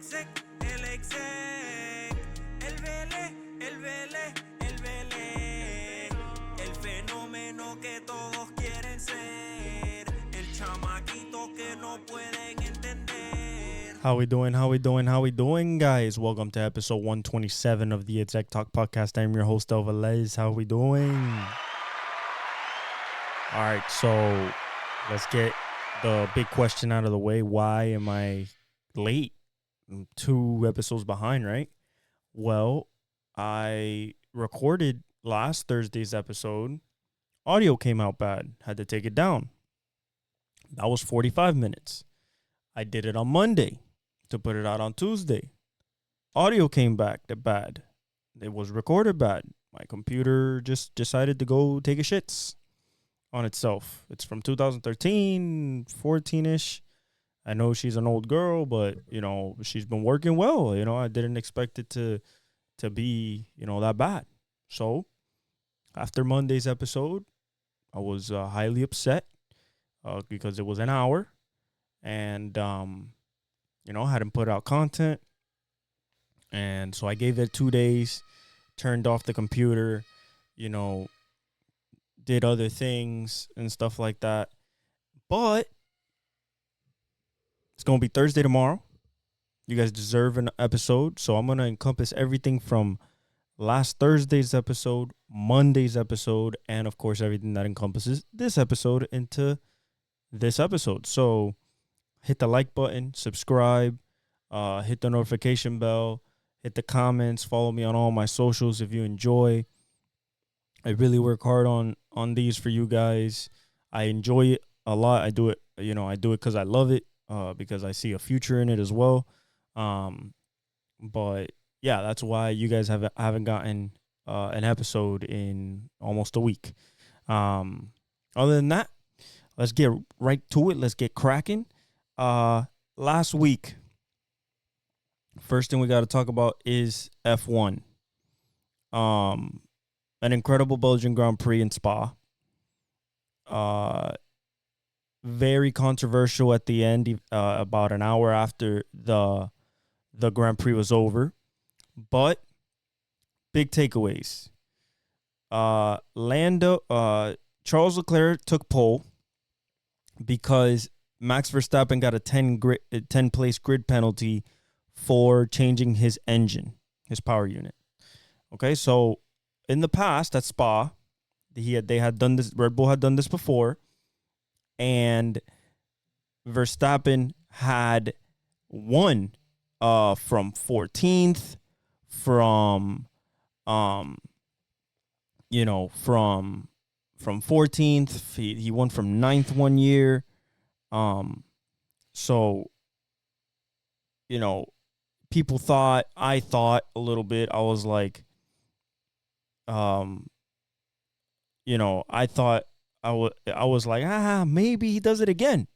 exec, el Vele, el Vele, el fenómeno que todos quieren ser, el chamaquito que no pueden entender. How we doing, guys? Welcome to episode 127 of the Exec Talk podcast. I'm your host, Elvalez. How we doing? All right, so let's get the big question out of the way. Why am I late? I'm 2 episodes behind, right? Well, I recorded last Thursday's episode. Audio came out bad. Had to take it down. That was 45 minutes. I did it on Monday to put it out on Tuesday. Audio came back bad. It was recorded bad. My computer just decided to go take a shits on itself. It's from 2013, 14-ish. I know she's an old girl, but, she's been working well. I didn't expect it to be, that bad. So after Monday's episode, I was highly upset because it was an hour and, hadn't put out content. And so I gave it 2 days, turned off the computer, did other things and stuff like that. But it's going to be Thursday tomorrow. You guys deserve an episode. So I'm going to encompass everything from last Thursday's episode, Monday's episode, and of course, everything that encompasses this episode into this episode. So hit the like button, subscribe, hit the notification bell, hit the comments, follow me on all my socials if you enjoy. I really work hard on these for you guys. I enjoy it a lot. I do it, I do it because I love it, because I see a future in it as well. But yeah, that's why you guys haven't gotten an episode in almost a week. Other than that, let's get right to it. Let's get cracking. Last week, first thing we got to talk about is F1. An incredible Belgian Grand Prix in Spa. Very controversial at the end, about an hour after the Grand Prix was over. But big takeaways. Charles Leclerc took pole because Max Verstappen got a 10 place grid penalty for changing his engine, his power unit. Okay, so in the past at Spa, they had done this. Red Bull had done this before, and Verstappen had won from 14th, from 14th. He won from 9th one year. So, I thought a little bit, I was like, I was like, maybe he does it again.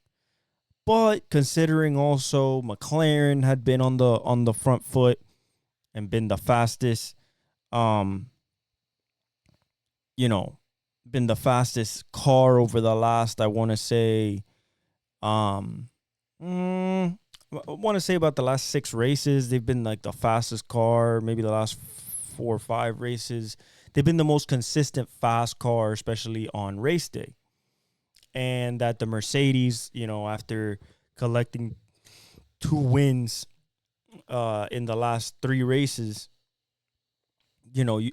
But considering also McLaren had been on the front foot and been the fastest, been the fastest car over the last, I want to say, about the last 6 races. They've been like the fastest car, maybe the last 4 or 5 races. They've been the most consistent fast car, especially on race day. And that the Mercedes, after collecting 2 wins in the last 3 races,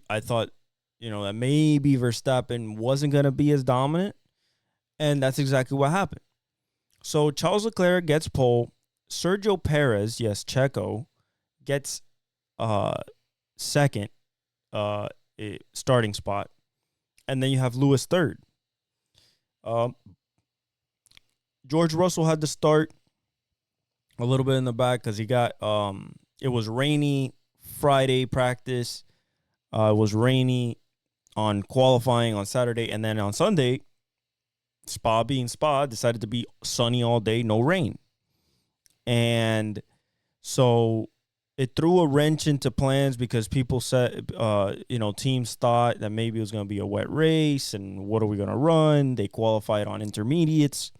I thought, that maybe Verstappen wasn't going to be as dominant. And that's exactly what happened. So Charles Leclerc gets pole. Sergio Perez, yes, Checo, gets second starting spot. And then you have Lewis third. George Russell had to start a little bit in the back because he got it was rainy Friday practice. It was rainy on qualifying on Saturday, and then on Sunday, Spa being Spa, decided to be sunny all day, no rain. And so it threw a wrench into plans because people said, teams thought that maybe it was going to be a wet race and what are we going to run? They qualified on intermediates.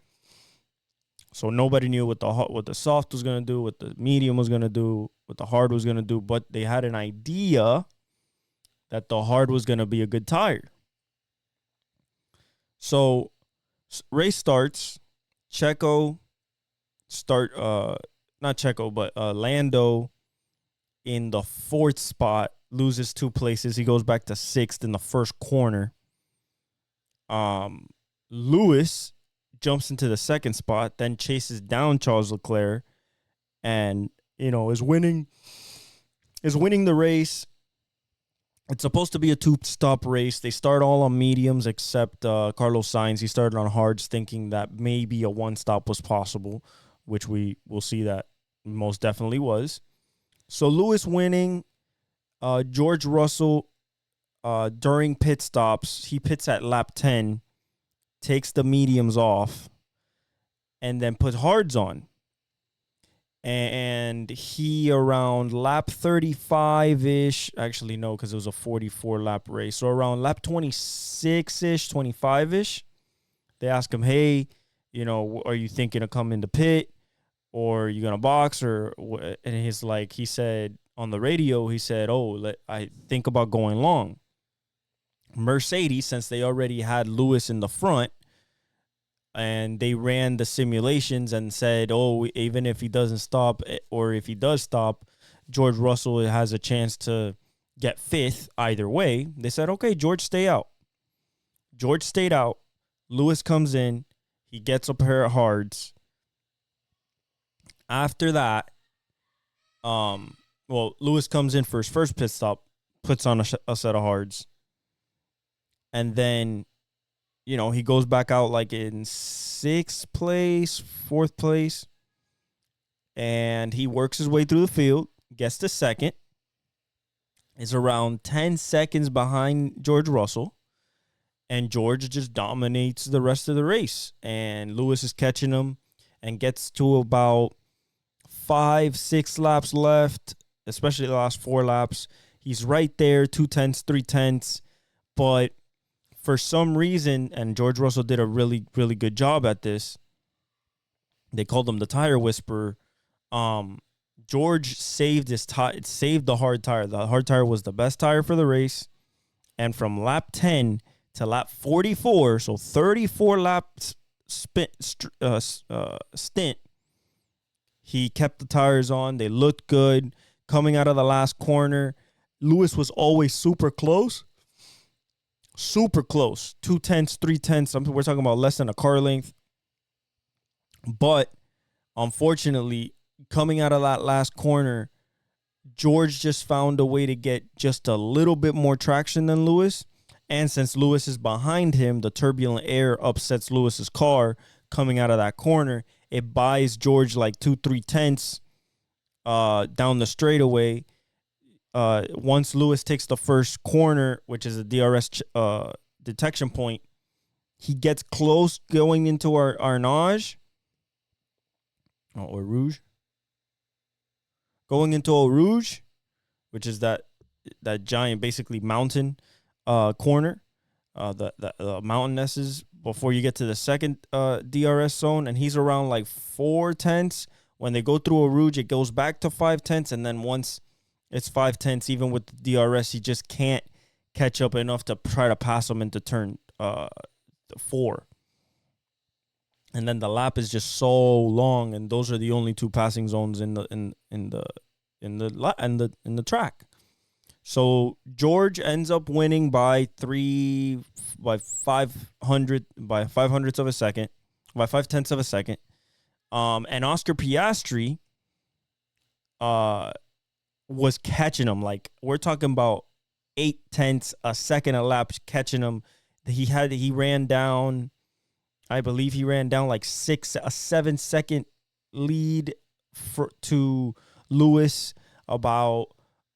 So nobody knew what the soft was gonna do, what the medium was gonna do, what the hard was gonna do, but they had an idea that the hard was gonna be a good tire. So race starts. Checo start not Checo, but Lando in the fourth spot loses 2 places. He goes back to 6th in the first corner. Lewis jumps into the second spot, then chases down Charles Leclerc, and is winning the race. It's supposed to be a 2-stop race. They start all on mediums except Carlos Sainz. He started on hards, thinking that maybe a 1-stop was possible, which we will see that most definitely was. So Lewis winning. George Russell, during pit stops, he pits at lap 10, takes the mediums off, and then puts hards on. And he around lap 35-ish, actually no, because it was a 44-lap race. So around lap 26-ish, 25-ish, they ask him, hey, are you thinking of coming to pit? Or are you going to box? And he said on the radio, he said, I think about going long. Mercedes, since they already had Lewis in the front, and they ran the simulations and said, even if he doesn't stop, or if he does stop, George Russell has a chance to get 5th either way. They said, okay, George, stay out. George stayed out. Lewis comes in. He gets a pair of hards. After that, Lewis comes in for his first pit stop, puts on a set of hards. And then, he goes back out like in 6th place, 4th place. And he works his way through the field, gets to 2nd. Is around 10 seconds behind George Russell. And George just dominates the rest of the race. And Lewis is catching him and gets to about 5-6 laps left, especially the last 4 laps. He's right there, 2/10, 3/10. But for some reason, and George Russell did a really, really good job at this, they called him the tire whisperer. George saved saved the hard tire. The hard tire was the best tire for the race. And from lap 10 to lap 44, so 34 laps stint, he kept the tires on. They looked good. Coming out of the last corner, Lewis was always super close. Super close. 2/10, 3/10. We're talking about less than a car length. But unfortunately, coming out of that last corner, George just found a way to get just a little bit more traction than Lewis. And since Lewis is behind him, the turbulent air upsets Lewis's car coming out of that corner. It buys George like 2-3 tenths down the straightaway. Once Lewis takes the first corner, which is a DRS detection point, he gets close going into our Arnage. Or Rouge. Going into Eau Rouge, which is that giant, basically mountain corner, the mountain before you get to the second DRS zone, and he's around like 4 tenths. When they go through Eau Rouge, it goes back to 5 tenths, and then once it's 5 tenths, even with the DRS, he just can't catch up enough to try to pass him into turn 4. And then the lap is just so long, and those are the only 2 passing zones in the track. So George ends up winning by 5 tenths of a second. And Oscar Piastri was catching him. Like, we're talking about 8 tenths a second a lap catching him. He ran down, I believe he ran down like a 7-second lead to Lewis, about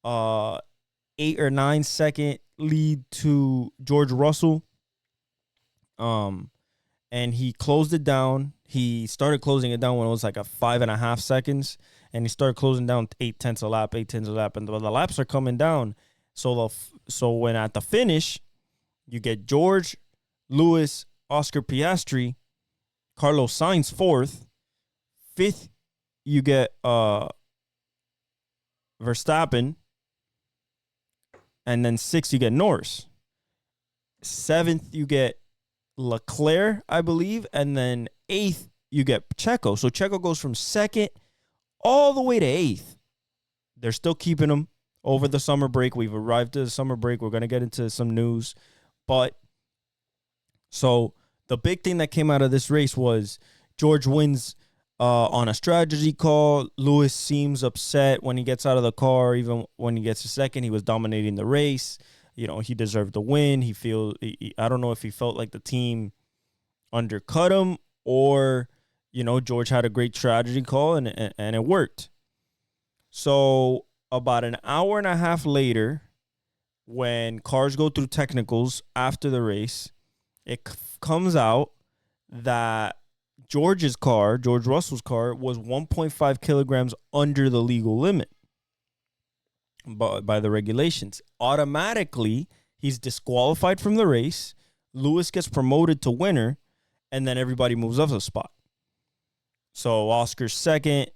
8 or 9 second lead to George Russell. And he closed it down. He started closing it down when it was like a 5.5 seconds, and he started closing down 8 tenths a lap, and the laps are coming down. So when at the finish, you get George, Lewis, Oscar Piastri, Carlos Sainz 4th, Fifth, you get Verstappen. And then sixth, you get Norris. Seventh, you get Leclerc, I believe. And then eighth, you get Checo. So Checo goes from second all the way to eighth. They're still keeping him over the summer break. We've arrived at the summer break. We're going to get into some news. But so the big thing that came out of this race was George wins on a strategy call. Lewis seems upset when he gets out of the car. Even when he gets to second, he was dominating the race. You know, he deserved the win. I don't know if he felt like the team undercut him or, you know, George had a great strategy call and it worked. So about an hour and a half later, when cars go through technicals after the race, it comes out that George Russell's car, was 1.5 kilograms under the legal limit by the regulations. Automatically, he's disqualified from the race. Lewis gets promoted to winner, and then everybody moves up a spot. So Oscar's second.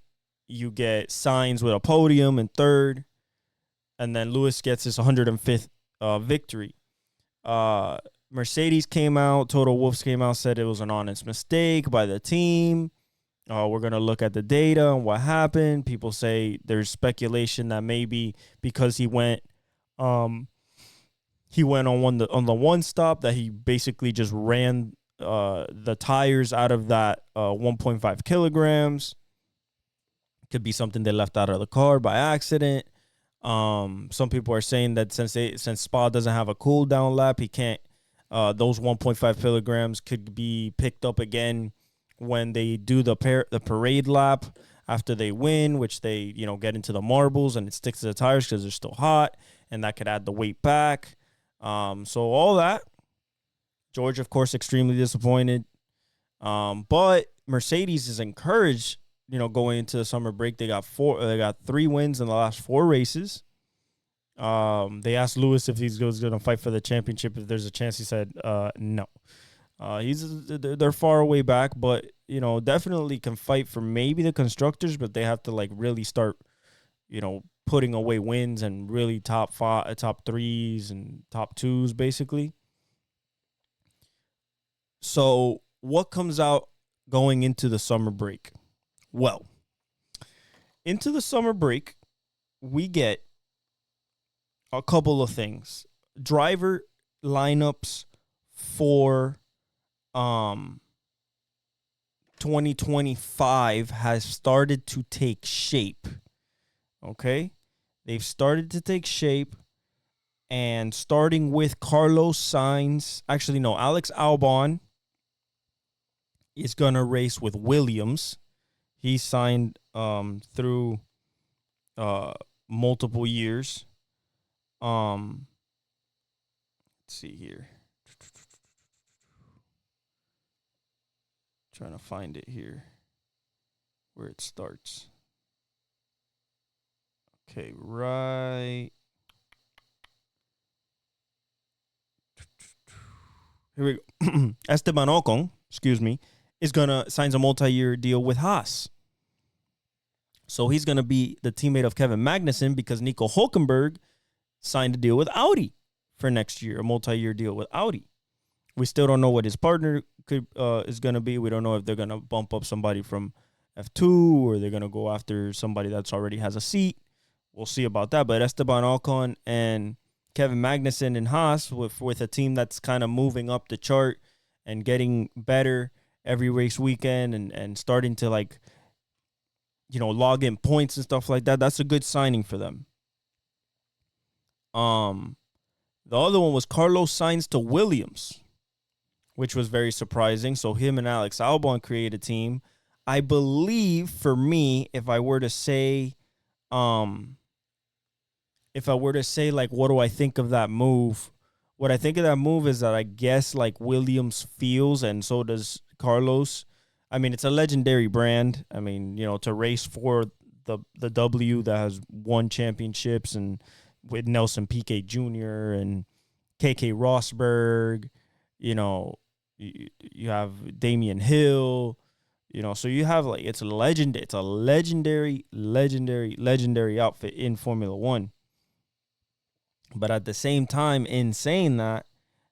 You get Sainz with a podium in third, and then Lewis gets his 105th victory. Mercedes came out, Toto Wolff came out, said it was an honest mistake by the team. We're going to look at the data and what happened. People say there's speculation that maybe because he went on the one stop, that he basically just ran the tires out of that 1.5 kilograms. Could be something they left out of the car by accident. Some people are saying that since Spa doesn't have a cool down lap, he can't. Those 1.5 kilograms could be picked up again when they do the parade lap after they win, which they get into the marbles and it sticks to the tires because they're still hot, and that could add the weight back. So all that, George, of course, extremely disappointed. But Mercedes is encouraged. Going into the summer break, they got 3 wins in the last 4 races. They asked Lewis if he's going to fight for the championship if there's a chance. He said no. They're far away back, but definitely can fight for maybe the constructors, but they have to really start putting away wins and really top 3s and top 2s basically. So what comes out going into the summer break? Well, into the summer break, we get a couple of things. Driver lineups for 2025 has started to take shape. Okay? They've started to take shape, and starting with Carlos Sainz, Alex Albon is going to race with Williams. He signed through multiple years. Let's see here. Trying to find it here where it starts. Okay, right. Here we go. Esteban Ocon, signs a multi-year deal with Haas. So he's gonna be the teammate of Kevin Magnussen because Nico Hülkenberg signed a deal with Audi for next year, a multi-year deal with Audi. We still don't know what his partner is going to be. We don't know if they're going to bump up somebody from F2 or they're going to go after somebody that's already has a seat. We'll see about that. But Esteban Ocon and Kevin Magnussen and Haas with a team that's kind of moving up the chart and getting better every race weekend and starting to log in points and stuff like that. That's a good signing for them. The other one was Carlos Sainz to Williams, which was very surprising. So him and Alex Albon create a team. I believe for me, if I were to say what do I think of that move? What I think of that move is that I guess Williams feels, and so does Carlos. I mean, it's a legendary brand. I mean, to race for the W that has won championships and with Nelson Piquet Jr. and KK Rosberg, you have Damian Hill, So you have like it's a legendary outfit in Formula One. But at the same time, in saying that,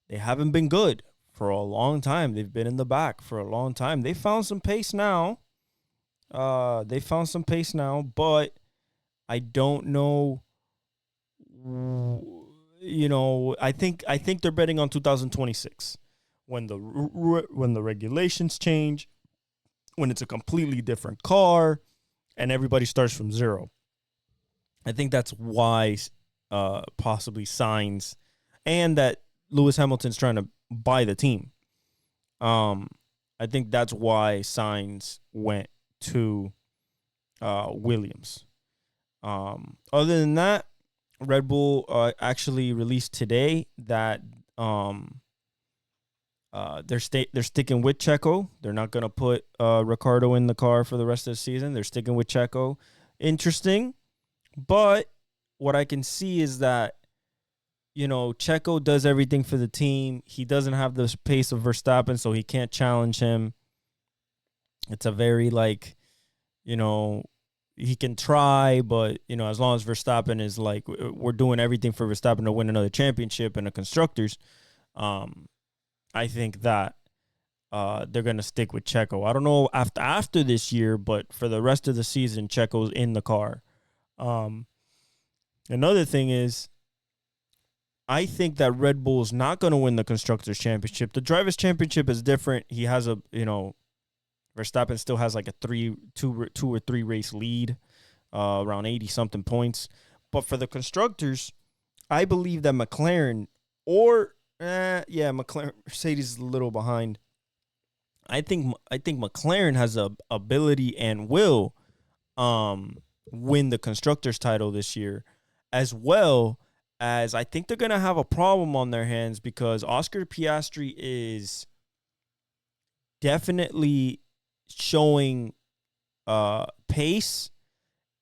they haven't been good for a long time. They've been in the back for a long time. They found some pace now. But I don't know. I think they're betting on 2026 when the regulations change, when it's a completely different car, and everybody starts from zero. I think that's why possibly Sainz, and that Lewis Hamilton's trying to buy the team. I think that's why Sainz went to Williams. Other than that, Red Bull actually released today that they're sticking with Checo. They're not going to put Ricardo in the car for the rest of the season. They're sticking with Checo. Interesting. But what I can see is that, Checo does everything for the team. He doesn't have the pace of Verstappen, so he can't challenge him. It's a very, he can try, but, as long as Verstappen is like, we're doing everything for Verstappen to win another championship and the Constructors, I think that they're going to stick with Checo. I don't know after this year, but for the rest of the season, Checo's in the car. Another thing is, I think that Red Bull is not going to win the Constructors' Championship. The Drivers' Championship is different. He has Verstappen still has like a two or three race lead, around 80-something points. But for the Constructors, I believe that McLaren Mercedes is a little behind. I think McLaren has the ability and will win the Constructors title this year, as well as I think they're going to have a problem on their hands because Oscar Piastri is definitely showing pace,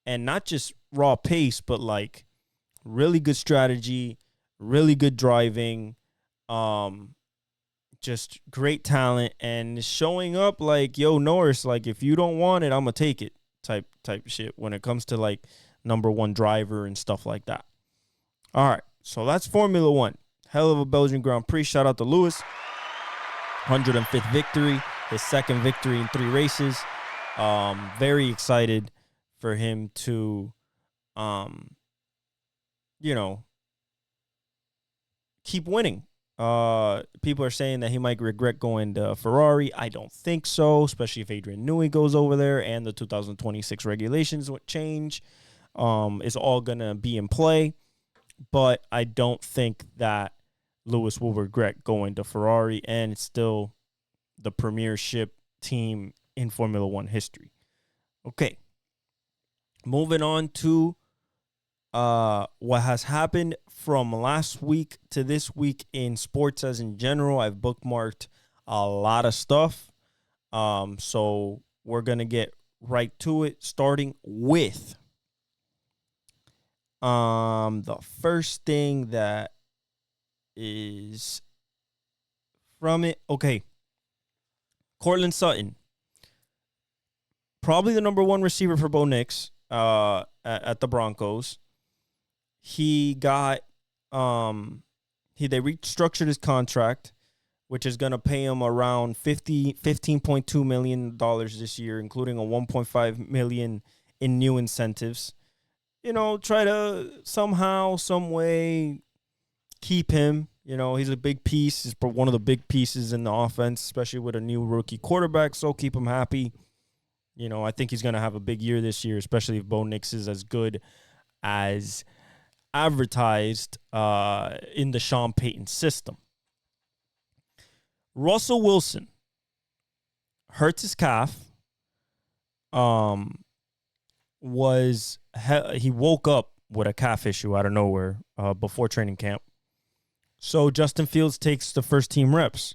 and not just raw pace, but like really good strategy, really good driving, just great talent, and showing up like, yo, Norris, like if you don't want it, I'm gonna take it type shit when it comes to like number one driver and stuff like that. All right, so that's Formula One. Hell of a Belgian Grand Prix. Shout out to Lewis. 105th victory, his second victory in 3 races. Very excited for him to, keep winning. People are saying that he might regret going to Ferrari. I don't think so, especially if Adrian Newey goes over there and the 2026 regulations would change. It's all going to be in play, but I don't think that Lewis will regret going to Ferrari, and it's still the premiership team in Formula One history. Okay. Moving on to what has happened from last week to this week in sports as in general. I've bookmarked a lot of stuff. So we're going to get right to it, starting with the first thing that is from it. Okay. Cortland Sutton, probably the number one receiver for Bo Nix at the Broncos. He got they restructured his contract, which is going to pay him around $15.2 million this year, including a $1.5 million in new incentives. Try to somehow, some way keep him. He's a big piece. He's one of the big pieces in the offense, especially with a new rookie quarterback. So keep him happy. I think he's going to have a big year this year, especially if Bo Nix is as good as advertised in the Sean Payton system. Russell Wilson hurts his calf. He woke up with a calf issue out of nowhere before training camp. So Justin Fields takes the first team reps.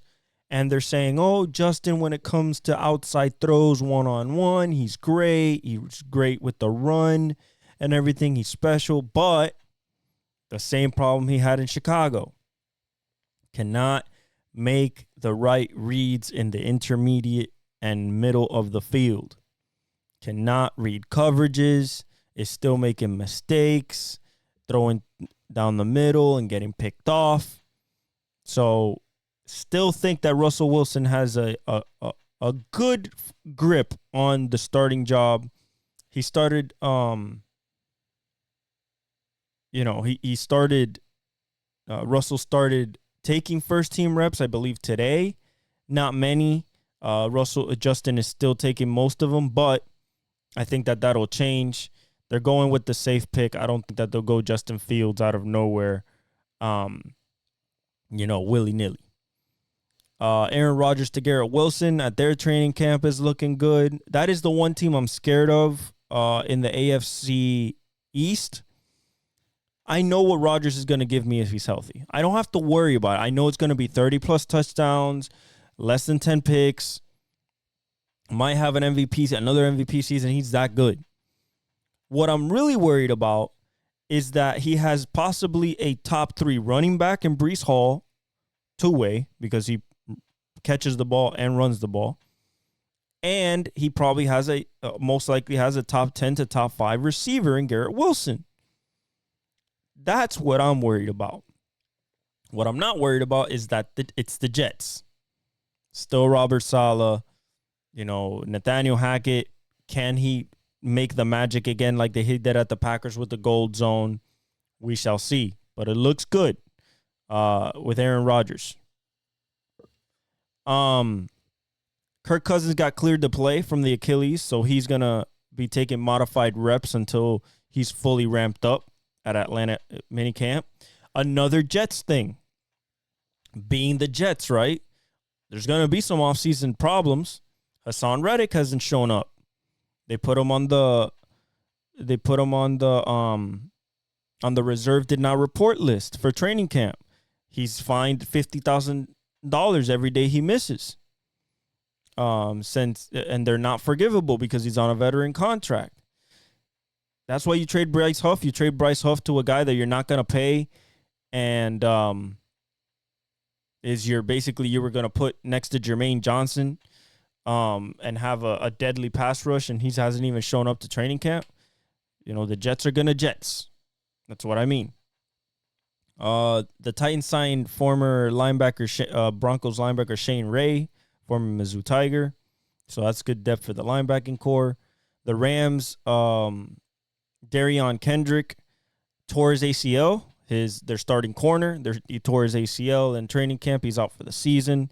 And they're saying, oh, Justin, when it comes to outside throws one-on-one, he's great. He's great with the run and everything. He's special. But the same problem he had in Chicago. Cannot make the right reads in the intermediate and middle of the field. Cannot read coverages, is still making mistakes, throwing down the middle and getting picked off. So still think that Russell Wilson has a good grip on the starting job. He started Russell started taking first team reps, I believe, today. Not many. Justin is still taking most of them, but I think that that'll change. They're going with the safe pick. I don't think that they'll go Justin Fields out of nowhere, willy-nilly. Aaron Rodgers to Garrett Wilson at their training camp is looking good. That is the one team I'm scared of in the AFC East. I know what Rodgers is going to give me if he's healthy. I don't have to worry about it. I know it's going to be 30-plus touchdowns, less than 10 picks. Might have another MVP season. He's that good. What I'm really worried about is that he has possibly a top 3 running back in Breece Hall, two-way, because he catches the ball and runs the ball. And he probably has most likely has a top 10 to top 5 receiver in Garrett Wilson. That's what I'm worried about. What I'm not worried about is that it's the Jets. Still Robert Saleh, Nathaniel Hackett. Can he make the magic again like they did at the Packers with the gold zone? We shall see. But it looks good with Aaron Rodgers. Kirk Cousins got cleared to play from the Achilles, so he's going to be taking modified reps until he's fully ramped up at Atlanta minicamp. Another Jets thing. Being the Jets, right? There's going to be some offseason problems. Hassan Reddick hasn't shown up. They put him on the reserve did not report list for training camp. He's fined $50,000 every day he misses. And they're not forgivable because he's on a veteran contract. That's why you trade Bryce Huff. You trade Bryce Huff to a guy that you're not going to pay, and you were going to put next to Jermaine Johnson, and have a deadly pass rush, and he hasn't even shown up to training camp. The Jets are going to Jets. That's what I mean. The Titans signed former Broncos linebacker Shane Ray, former Mizzou Tiger. So that's good depth for the linebacking core. The Rams, Darion Kendrick tore his ACL. Their starting corner. He tore his ACL in training camp. He's out for the season,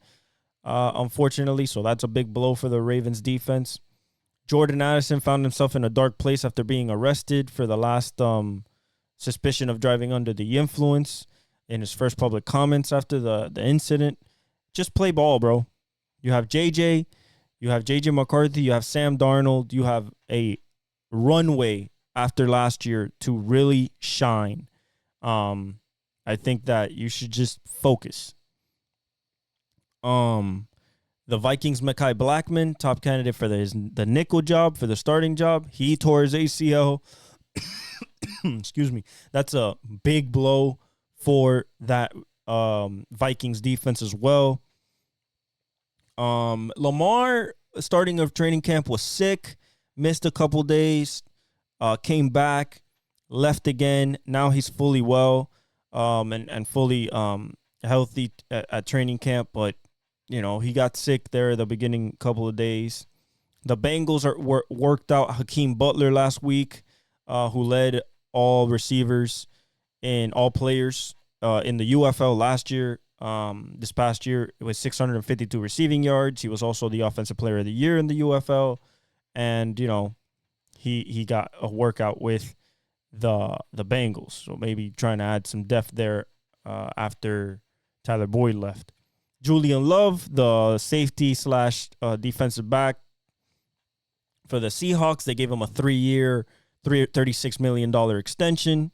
unfortunately. So that's a big blow for the Ravens defense. Jordan Addison found himself in a dark place after being arrested for the last suspicion of driving under the influence in his first public comments after the incident. Just play ball, bro. You have JJ McCarthy, you have Sam Darnold, you have a runway after last year to really shine. I think that you should just focus. The Vikings, Mekhi Blackman, top candidate for the nickel job, for the starting job. He tore his ACL. Excuse me. That's a big blow for that Vikings defense as well. Lamar, starting of training camp, was sick, missed a couple days, came back, left again. Now he's fully well and fully healthy at training camp, but he got sick there at the beginning couple of days. The Bengals worked out Hakeem Butler last week, who led all receivers and all players in the UFL last year. This past year, it was 652 receiving yards. He was also the Offensive Player of the Year in the UFL, and he got a workout with the Bengals. So maybe trying to add some depth there after Tyler Boyd left. Julian Love, the safety / defensive back for the Seahawks, they gave him a 3-year, $36 million extension.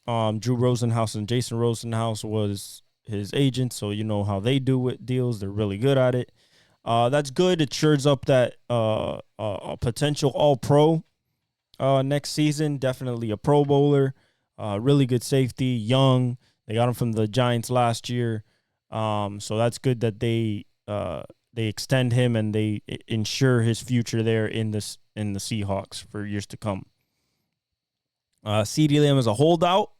Drew Rosenhaus and Jason Rosenhaus was his agent, so you know how they do with deals. They're really good at it. That's good. It shores up that a potential all-pro next season. Definitely a Pro Bowler. Really good safety, young. They got him from the Giants last year. So that's good that they they extend him and they ensure his future there in the Seahawks for years to come. CeeDee Lamb is a holdout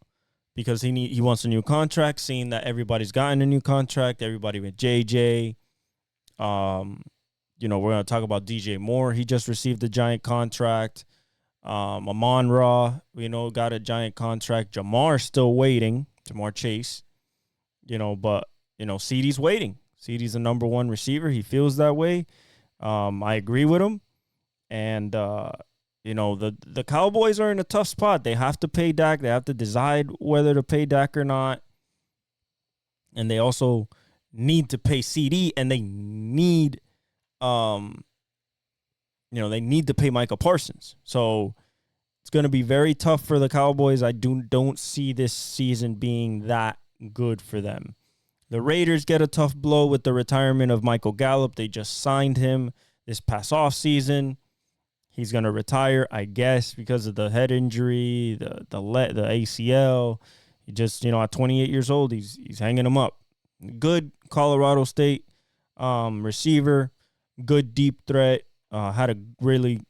because he wants a new contract, seeing that everybody's gotten a new contract, everybody with JJ. We're going to talk about DJ Moore. He just received a giant contract. Amon-Ra, got a giant contract. Jamar still waiting. Jamar Chase. But CeeDee's waiting. CeeDee's the number one receiver. He feels that way. I agree with him. And, the Cowboys are in a tough spot. They have to pay Dak. They have to decide whether to pay Dak or not. And they also need to pay CD, and they need, they need to pay Micah Parsons. So it's going to be very tough for the Cowboys. I don't see this season being that good for them. The Raiders get a tough blow with the retirement of Michael Gallup. They just signed him this past offseason. He's going to retire, I guess, because of the head injury, the ACL. He just, at 28 years old, he's hanging him up. Good Colorado State receiver, good deep threat. Had a really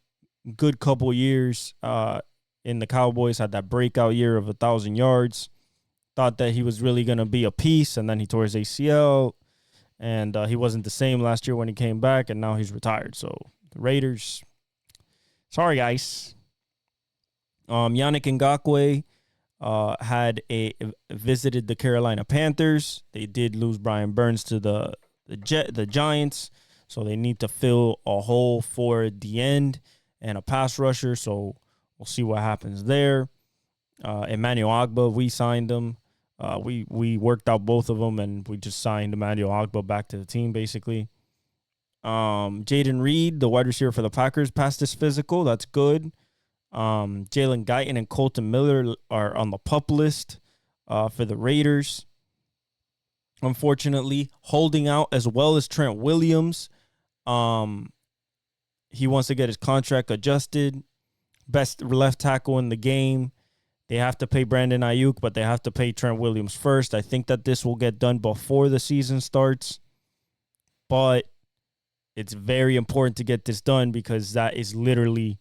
good couple years in the Cowboys. Had that breakout year of 1,000 yards. Thought that he was really going to be a piece, and then he tore his ACL, and he wasn't the same last year when he came back, and now he's retired. So the Raiders, sorry guys. Yannick Ngakoue visited the Carolina Panthers. They did lose Brian Burns to the Giants, so they need to fill a hole for the end and a pass rusher. So we'll see what happens there. Emmanuel Ogbah, we signed him. We worked out both of them, and we just signed Emmanuel Ogbah back to the team, basically. Jaden Reed, the wide receiver for the Packers, passed his physical. That's good. Jalen Guyton and Colton Miller are on the PUP list for the Raiders. Unfortunately, holding out as well as Trent Williams. He wants to get his contract adjusted. Best left tackle in the game. They have to pay Brandon Ayuk, but they have to pay Trent Williams first. I think that this will get done before the season starts. But it's very important to get this done because that is literally,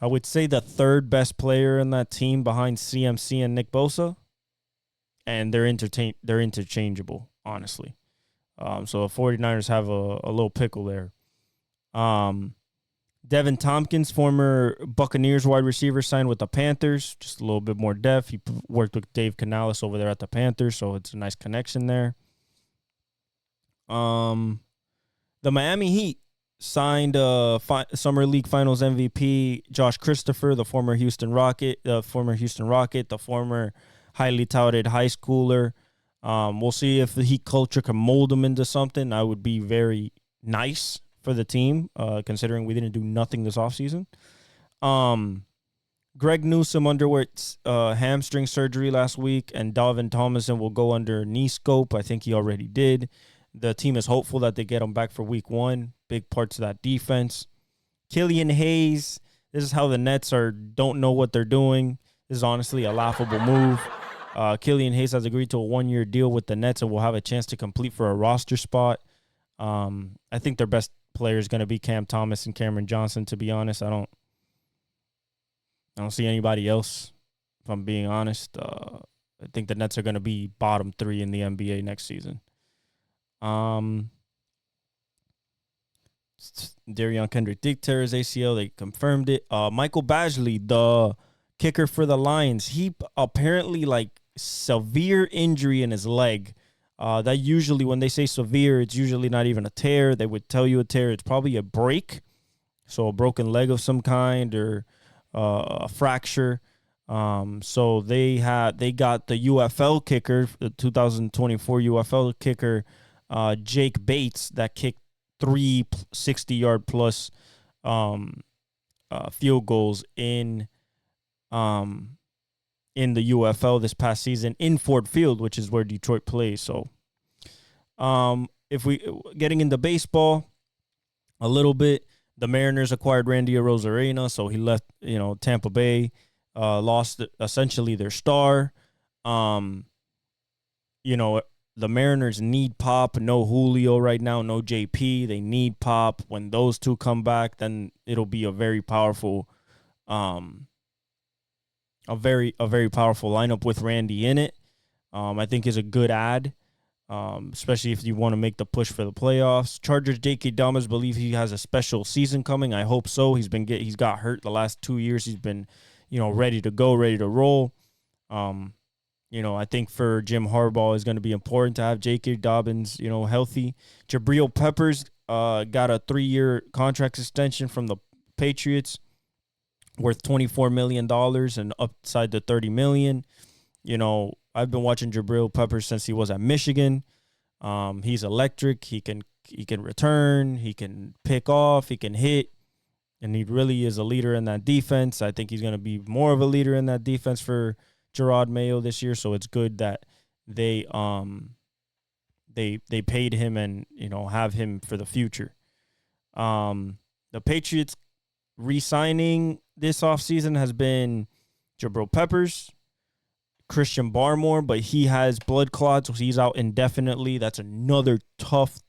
I would say, the third best player in that team behind CMC and Nick Bosa. And they're interchangeable, honestly. So the 49ers have a little pickle there. Devin Tompkins, former Buccaneers wide receiver, signed with the Panthers. Just a little bit more depth. He worked with Dave Canales over there at the Panthers, so it's a nice connection there. The Miami Heat signed Summer League Finals MVP Josh Christopher, the former Houston Rocket, the former highly touted high schooler. We'll see if the Heat culture can mold him into something. That would be very nice for the team, considering we didn't do nothing this offseason. Greg Newsome underwent hamstring surgery last week, and Dalvin Tomlinson will go under knee scope. I think he already did. The team is hopeful that they get him back for week 1. Big parts of that defense. Killian Hayes, this is how the Nets don't know what they're doing. This is honestly a laughable move. Killian Hayes has agreed to a 1-year deal with the Nets and will have a chance to compete for a roster spot. I think their best player is going to be Cam Thomas and Cameron Johnson, to be honest. I don't see anybody else, if I'm being honest. I think the Nets are going to be bottom 3 in the NBA next season. Darion Kendrick did tear his ACL. They confirmed it. Michael Badgley, the kicker for the Lions, he apparently severe injury in his leg. That usually, when they say severe, it's usually not even a tear. They would tell you a tear. It's probably a break, so a broken leg of some kind or a fracture. So they got the UFL kicker, the 2024 UFL kicker, Jake Bates, that kicked 3 60-yard plus field goals in the UFL this past season in Ford Field, which is where Detroit plays. So, if we getting into baseball a little bit, the Mariners acquired Randy Arozarena, so he left, Tampa Bay, lost essentially their star. the Mariners need pop. No Julio right now, no JP. They need pop. When those two come back, then it'll be a very powerful, um, a very powerful lineup with Randy in it. I think is a good ad, especially if you want to make the push for the playoffs. Chargers J.K. Domas believe he has a special season coming. I hope so. He's got hurt the last 2 years. He's been, ready to go, ready to roll. I think for Jim Harbaugh is going to be important to have J.K. Dobbins, healthy. Jabril Peppers got a 3-year contract extension from the Patriots worth $24 million and upside to $30 million. I've been watching Jabril Peppers since he was at Michigan. He's electric. He can return. He can pick off. He can hit. And he really is a leader in that defense. I think he's going to be more of a leader in that defense for Gerard Mayo this year. So it's good that they paid him and, have him for the future. The Patriots re-signing this offseason has been Jabril Peppers, Christian Barmore, but he has blood clots, so he's out indefinitely. That's another tough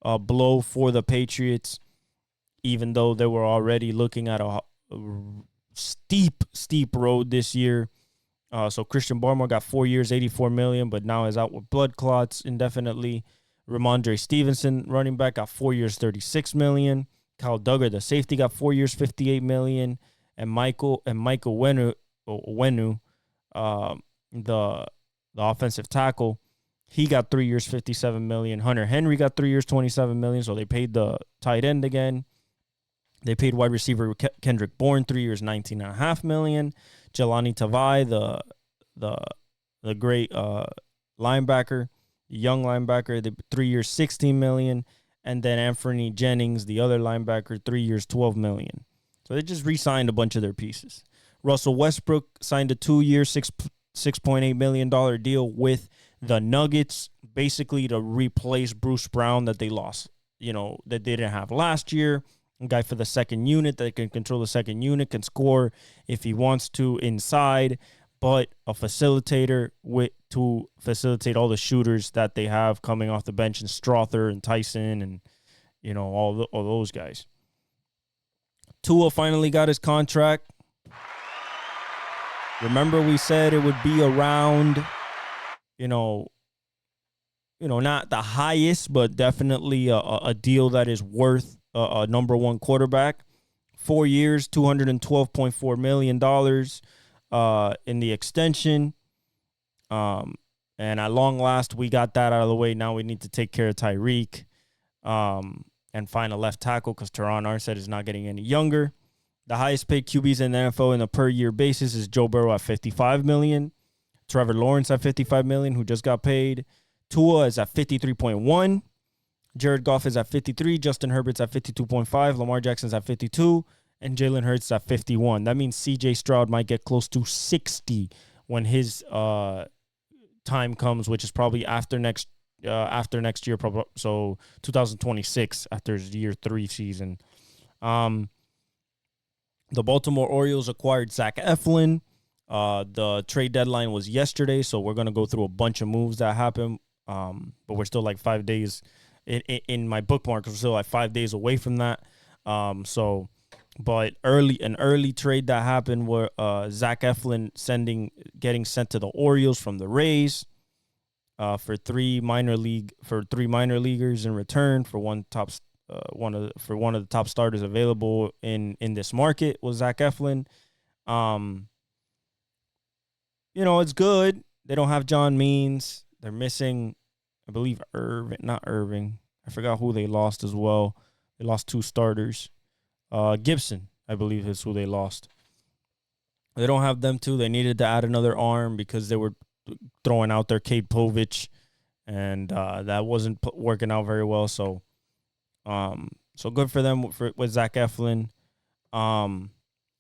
blow for the Patriots, even though they were already looking at a steep road this year. So Christian Barmore got 4 years, $84 million, but now is out with blood clots indefinitely. Ramondre Stevenson, running back, got 4 years, $36 million. Kyle Duggar, the safety, got 4 years, $58 million. And Michael Wenu, the offensive tackle, he got 3 years, $57 million. Hunter Henry got 3 years, $27 million. So they paid the tight end again. They paid wide receiver Kendrick Bourne 3 years, $19.5 million. Jelani Tavai, the great linebacker, young linebacker, 3 years, $16 million. And then Anthony Jennings, the other linebacker, 3 years, $12 million. So they just re-signed a bunch of their pieces. Russell Westbrook signed a 2-year, $6.8 million deal with the Nuggets, basically to replace Bruce Brown that they lost, that they didn't have last year. A guy for the second unit that can control the second unit, can score if he wants to inside, but a facilitator to facilitate all the shooters that they have coming off the bench, and Strother and Tyson and, all those guys. Tua finally got his contract. Remember we said it would be around, not the highest, but definitely a deal that is worth a number one quarterback. 4 years, $212.4 million in the extension. And at long last, we got that out of the way. Now we need to take care of Tyreek and find a left tackle because Teron Armstead is not getting any younger. The highest paid QBs in the NFL on a per year basis is Joe Burrow at $55 million. Trevor Lawrence at $55 million, who just got paid. Tua is at $53.1. Jared Goff is at 53. Justin Herbert's at 52.5. Lamar Jackson's at 52. And Jalen Hurts at 51. That means C.J. Stroud might get close to 60 when his time comes, which is probably after next year, so 2026, after his year 3 season. The Baltimore Orioles acquired Zach Eflin. The trade deadline was yesterday, so we're going to go through a bunch of moves that happened. But we're still like 5 days in my bookmark. We're still like 5 days away from that. But an early trade that happened were Zach Eflin getting sent to the Orioles from the Rays for three minor leaguers in return for one of the top starters available in this market was Zach Eflin. It's good. They don't have John Means. They're missing, I believe, Irving. I forgot who they lost as well. They lost 2 starters. Gibson, I believe, is who they lost. They don't have them too. They needed to add another arm because they were throwing out their Cade Povich, and that wasn't working out very well. So good for them with Zach Eflin.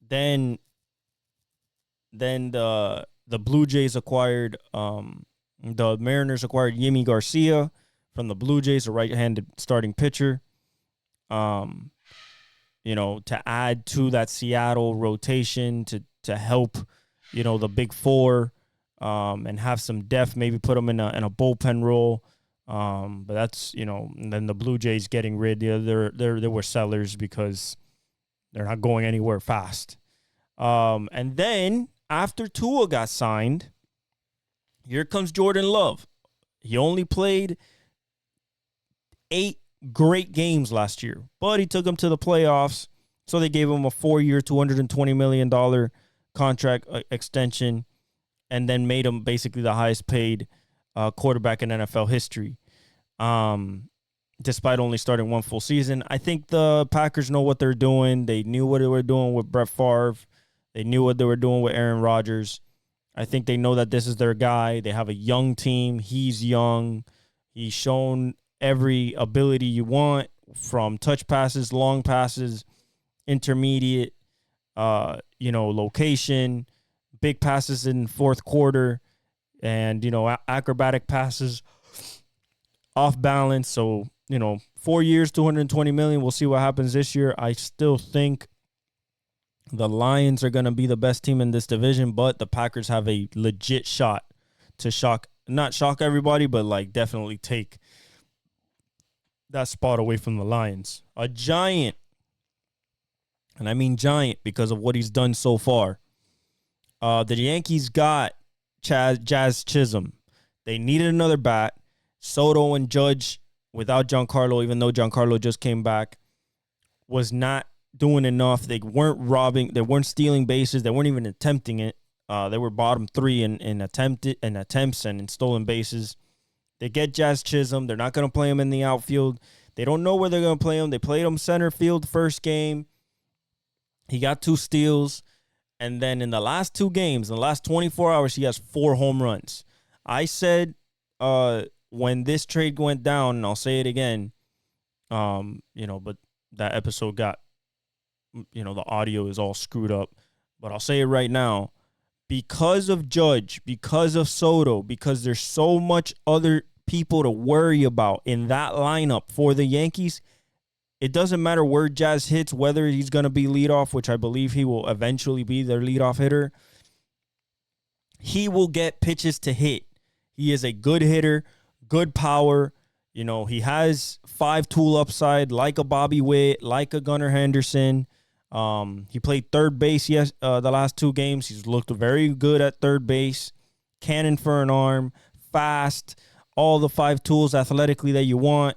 Then the Blue Jays acquired the Mariners acquired Yimi Garcia from the Blue Jays, a right-handed starting pitcher. To add to that Seattle rotation to help, the big four and have some depth. Maybe put him in a bullpen role. But that's, and then the Blue Jays getting rid. They were sellers because they're not going anywhere fast. And then after Tua got signed, here comes Jordan Love. He only played 8 great games last year, but he took them to the playoffs. So they gave him a 4-year, $220 million contract extension, and then made him basically the highest paid quarterback in NFL history. Despite only starting 1 full season. I think the Packers know what they're doing. They knew what they were doing with Brett Favre. They knew what they were doing with Aaron Rodgers. I think they know that this is their guy. They have a young team. He's young. He's shown every ability you want, from touch passes, long passes, intermediate, location, big passes in fourth quarter, and, acrobatic passes off balance. So, 4 years, $220 million. We'll see what happens this year. I still think the Lions are going to be the best team in this division, but the Packers have a legit shot to not shock everybody, but definitely take that spot away from the Lions. A giant, and I mean giant because of what he's done so far. The Yankees got Jazz Chisholm. They needed another bat. Soto and Judge, without Giancarlo, even though Giancarlo just came back, was not doing enough. They weren't stealing bases. They weren't even attempting it. They were bottom 3 in attempts and in stolen bases. They get Jazz Chisholm. They're not going to play him in the outfield. They don't know where they're going to play him. They played him center field first game. He got 2 steals. And then in the last 2 games, in the last 24 hours, he has 4 home runs. I said when this trade went down, and I'll say it again, but that episode got, the audio is all screwed up. But I'll say it right now. Because of Judge, because of Soto, because there's so much other people to worry about in that lineup for the Yankees, it doesn't matter where Jazz hits, whether he's going to be leadoff, which I believe he will eventually be their leadoff hitter. He will get pitches to hit. He is a good hitter, good power. He has 5-tool upside, like a Bobby Witt, like a Gunnar Henderson. He played third base the last 2 games. He's looked very good at third base. Cannon for an arm, fast, all the 5 tools athletically that you want.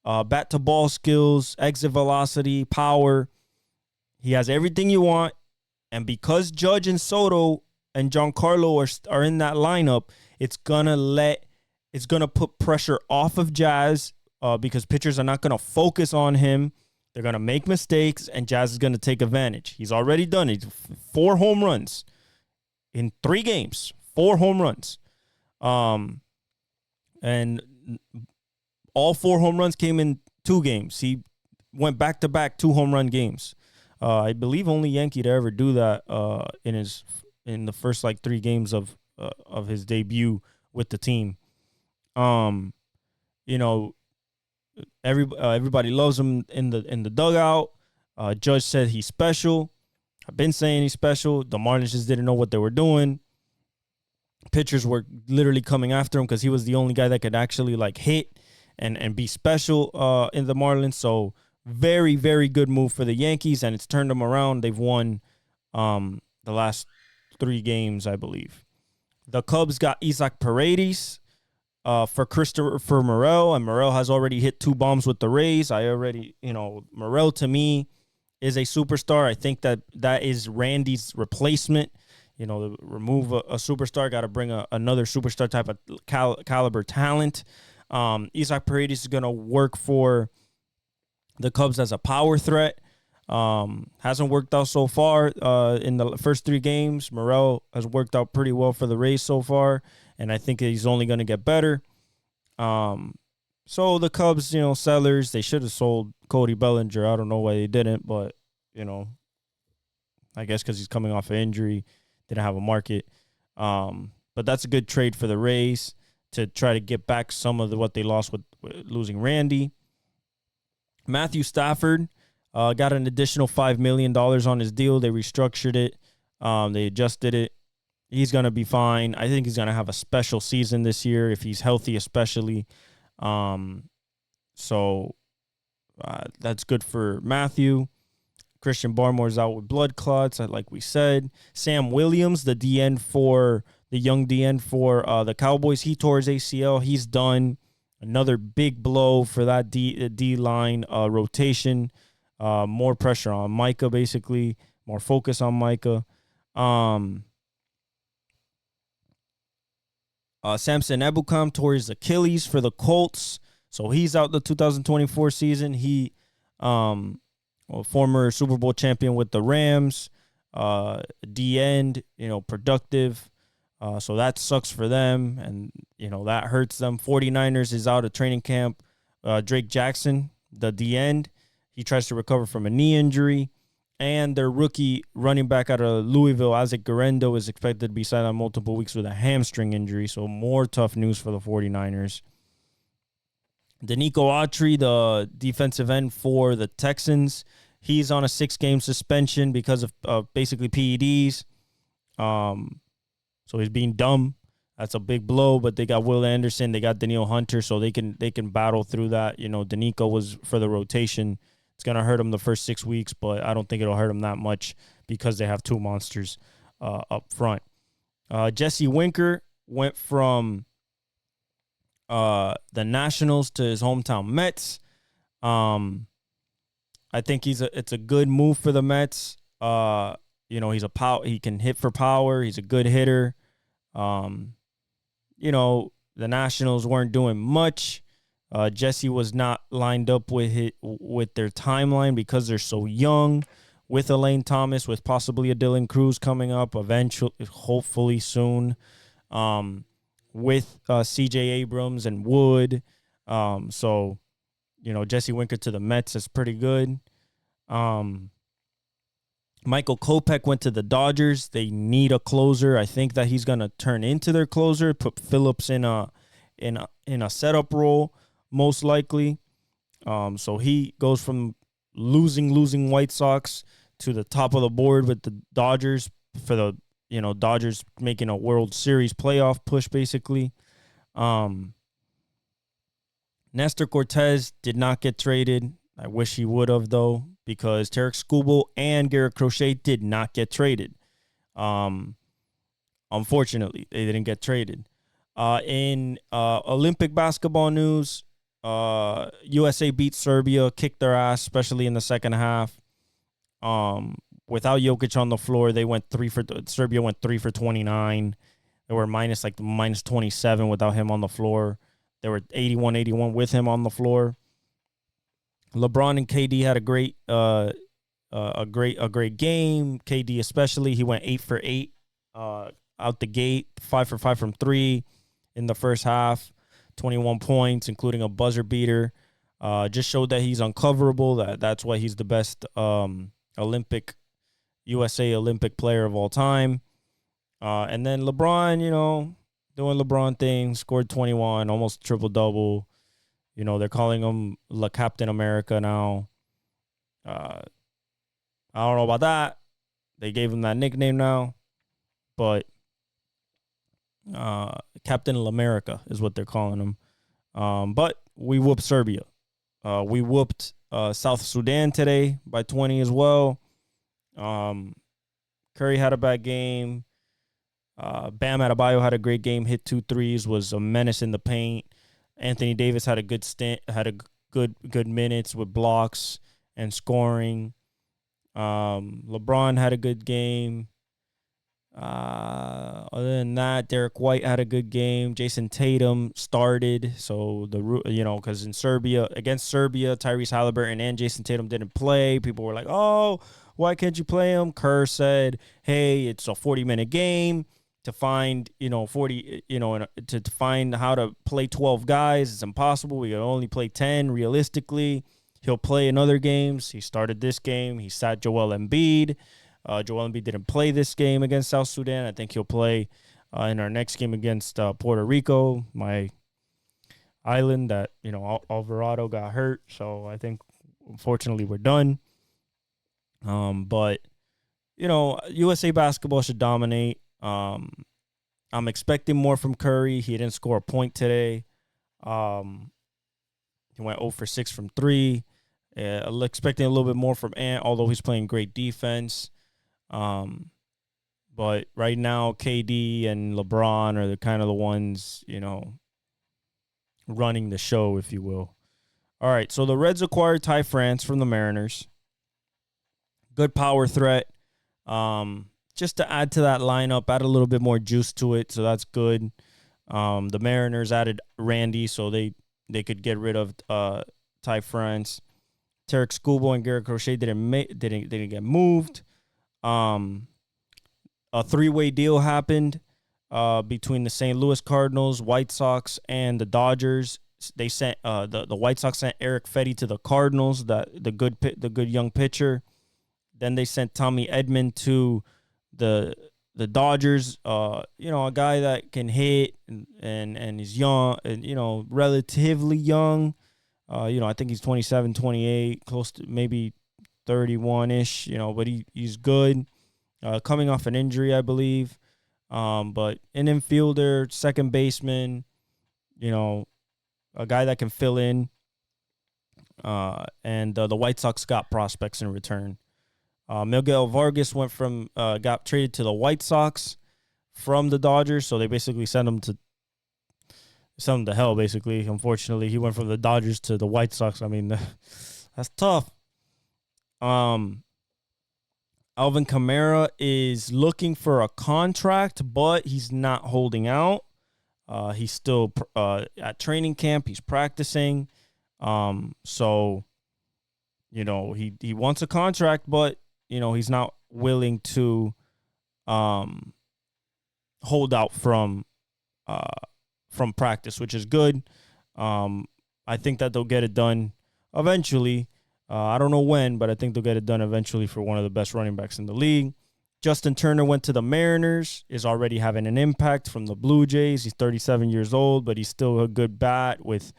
Bat to ball skills, exit velocity, power. He has everything you want. And because Judge and Soto and Giancarlo are in that lineup, it's gonna put pressure off of Jazz because pitchers are not gonna focus on him. They're going to make mistakes, and Jazz is going to take advantage. He's already done it. 4 home runs in 3 games. 4 home runs. And all 4 home runs came in 2 games. He went back-to-back 2 home run games. I believe only Yankee to ever do that in the first 3 games of his debut with the team. Everybody loves him in the dugout. Judge said he's special. I've been saying he's special. The Marlins just didn't know what they were doing. Pitchers were literally coming after him because he was the only guy that could actually hit and be special in the Marlins. So very, very good move for the Yankees, and it's turned them around. They've won the last 3 games, I believe. The Cubs got Isaac Paredes for Morel, and Morel has already hit 2 bombs with the Rays. Morel to me is a superstar. I think that is Randy's replacement. To remove a superstar, got to bring another superstar type of caliber talent. Isaac Paredes is going to work for the Cubs as a power threat. Hasn't worked out so far in the first 3 games. Morel has worked out pretty well for the Rays so far, and I think he's only going to get better. So the Cubs, sellers, they should have sold Cody Bellinger. I don't know why they didn't, but, I guess because he's coming off an injury, didn't have a market. But that's a good trade for the Rays to try to get back some of what they lost with losing Randy. Matthew Stafford got an additional $5 million on his deal. They restructured it. They adjusted it. He's going to be fine. I think he's going to have a special season this year if he's healthy, especially. So that's good for Matthew. Christian Barmore's out with blood clots, like we said. Sam Williams, the young DN for the Cowboys, he tore his ACL. He's done. Another big blow for that D-line rotation. More pressure on Micah, basically. More focus on Micah. Samson Ebukam tore his Achilles for the Colts. So he's out the 2024 season. He former Super Bowl champion with the Rams, D-end, productive. So that sucks for them, and, that hurts them. 49ers is out of training camp. Drake Jackson, the D-end, he tries to recover from a knee injury. And their rookie running back out of Louisville, Isaac Guerrero, is expected to be signed on multiple weeks with a hamstring injury. So more tough news for the 49ers. Danico Autry, the defensive end for the Texans, he's on a 6-game suspension because of basically PEDs. So he's being dumb. That's a big blow, but they got Will Anderson, they got Danielle Hunter, so they can battle through that. Danico was for the rotation. It's going to hurt him the first 6 weeks, but I don't think it'll hurt him that much because they have two monsters up front. Jesse Winker went from the Nationals to his hometown Mets. I think it's a good move for the Mets. He can hit for power. He's a good hitter. The Nationals weren't doing much. Jesse was not lined up with their timeline because they're so young, with Elaine Thomas, with possibly a Dylan Cruz coming up eventually, hopefully soon, with C.J. Abrams and Wood. So Jesse Winker to the Mets is pretty good. Michael Kopech went to the Dodgers. They need a closer. I think that he's gonna turn into their closer. Put Phillips in a setup role, most likely. So he goes from losing White Sox to the top of the board with the Dodgers for the Dodgers making a World Series playoff push, basically. Nestor Cortez did not get traded. I wish he would have, though, because Tarek Skubal and Garrett Crochet did not get traded. Unfortunately, they didn't get traded. In Olympic basketball news, USA beat Serbia, kicked their ass, especially in the second half. Without Jokic on the floor, Serbia went 3 for 29. They were minus 27 without him on the floor. They were 81-81 with him on the floor. LeBron and KD had a great game. KD especially, he went 8 for 8 out the gate, 5 for 5 from 3 in the first half, 21 points, including a buzzer beater. Just showed that he's uncoverable. That's why he's the best USA Olympic player of all time. And then LeBron, doing LeBron things, scored 21, almost triple-double. They're calling him La Captain America now. I don't know about that. They gave him that nickname now. But Captain America is what they're calling him. But we whooped Serbia. We whooped South Sudan today by 20 as well. Curry had a bad game. Bam Adebayo had a great game, hit 2 threes, was a menace in the paint. Anthony Davis had a good stint, had a good minutes with blocks and scoring. LeBron had a good game. Other than that, Derek White had a good game. Jason Tatum started, so because against Serbia, Tyrese Halliburton and Jason Tatum didn't play. People were like, "Oh, why can't you play him?" Kerr said, "Hey, it's a 40-minute game." To find, to find how to play 12 guys, it's impossible. We can only play 10 realistically. He'll play in other games. He started this game. He sat Joel Embiid. Joel Embiid didn't play this game against South Sudan. I think he'll play in our next game against Puerto Rico, my island that, Alvarado got hurt. So I think, unfortunately, we're done. But, USA basketball should dominate. I'm expecting more from Curry. He didn't score a point today. He went 0 for 6 from 3. Expecting a little bit more from Ant, although he's playing great defense. But right now, KD and LeBron are the kind of the ones, running the show, if you will. All right, so the Reds acquired Ty France from the Mariners. Good power threat. Just to add to that lineup, add a little bit more juice to it, so that's good. The Mariners added Randy, so they could get rid of Ty France. Tarek Skubal and Garrett Crochet didn't get moved. A three-way deal happened between the St. Louis Cardinals, White Sox, and the Dodgers. They sent the White Sox sent Eric Fetty to the Cardinals, the good young pitcher. Then they sent Tommy Edman to the Dodgers. A guy that can hit and is young and relatively young. I think he's 27, 28, close to maybe 31-ish. But he's good. Coming off an injury, I believe. But an infielder, second baseman, a guy that can fill in. And the White Sox got prospects in return. Miguel Vargas got traded to the White Sox from the Dodgers, so they basically sent him to hell, basically. Unfortunately, he went from the Dodgers to the White Sox. I mean, that's tough. Alvin Kamara is looking for a contract, but he's not holding out. He's still at training camp. He's practicing. So, he wants a contract, but, he's not willing to hold out from practice, which is good. I think that they'll get it done eventually. I don't know when, but I think they'll get it done eventually for one of the best running backs in the league. Justin Turner went to the Mariners, is already having an impact from the Blue Jays. He's 37 years old, but he's still a good bat with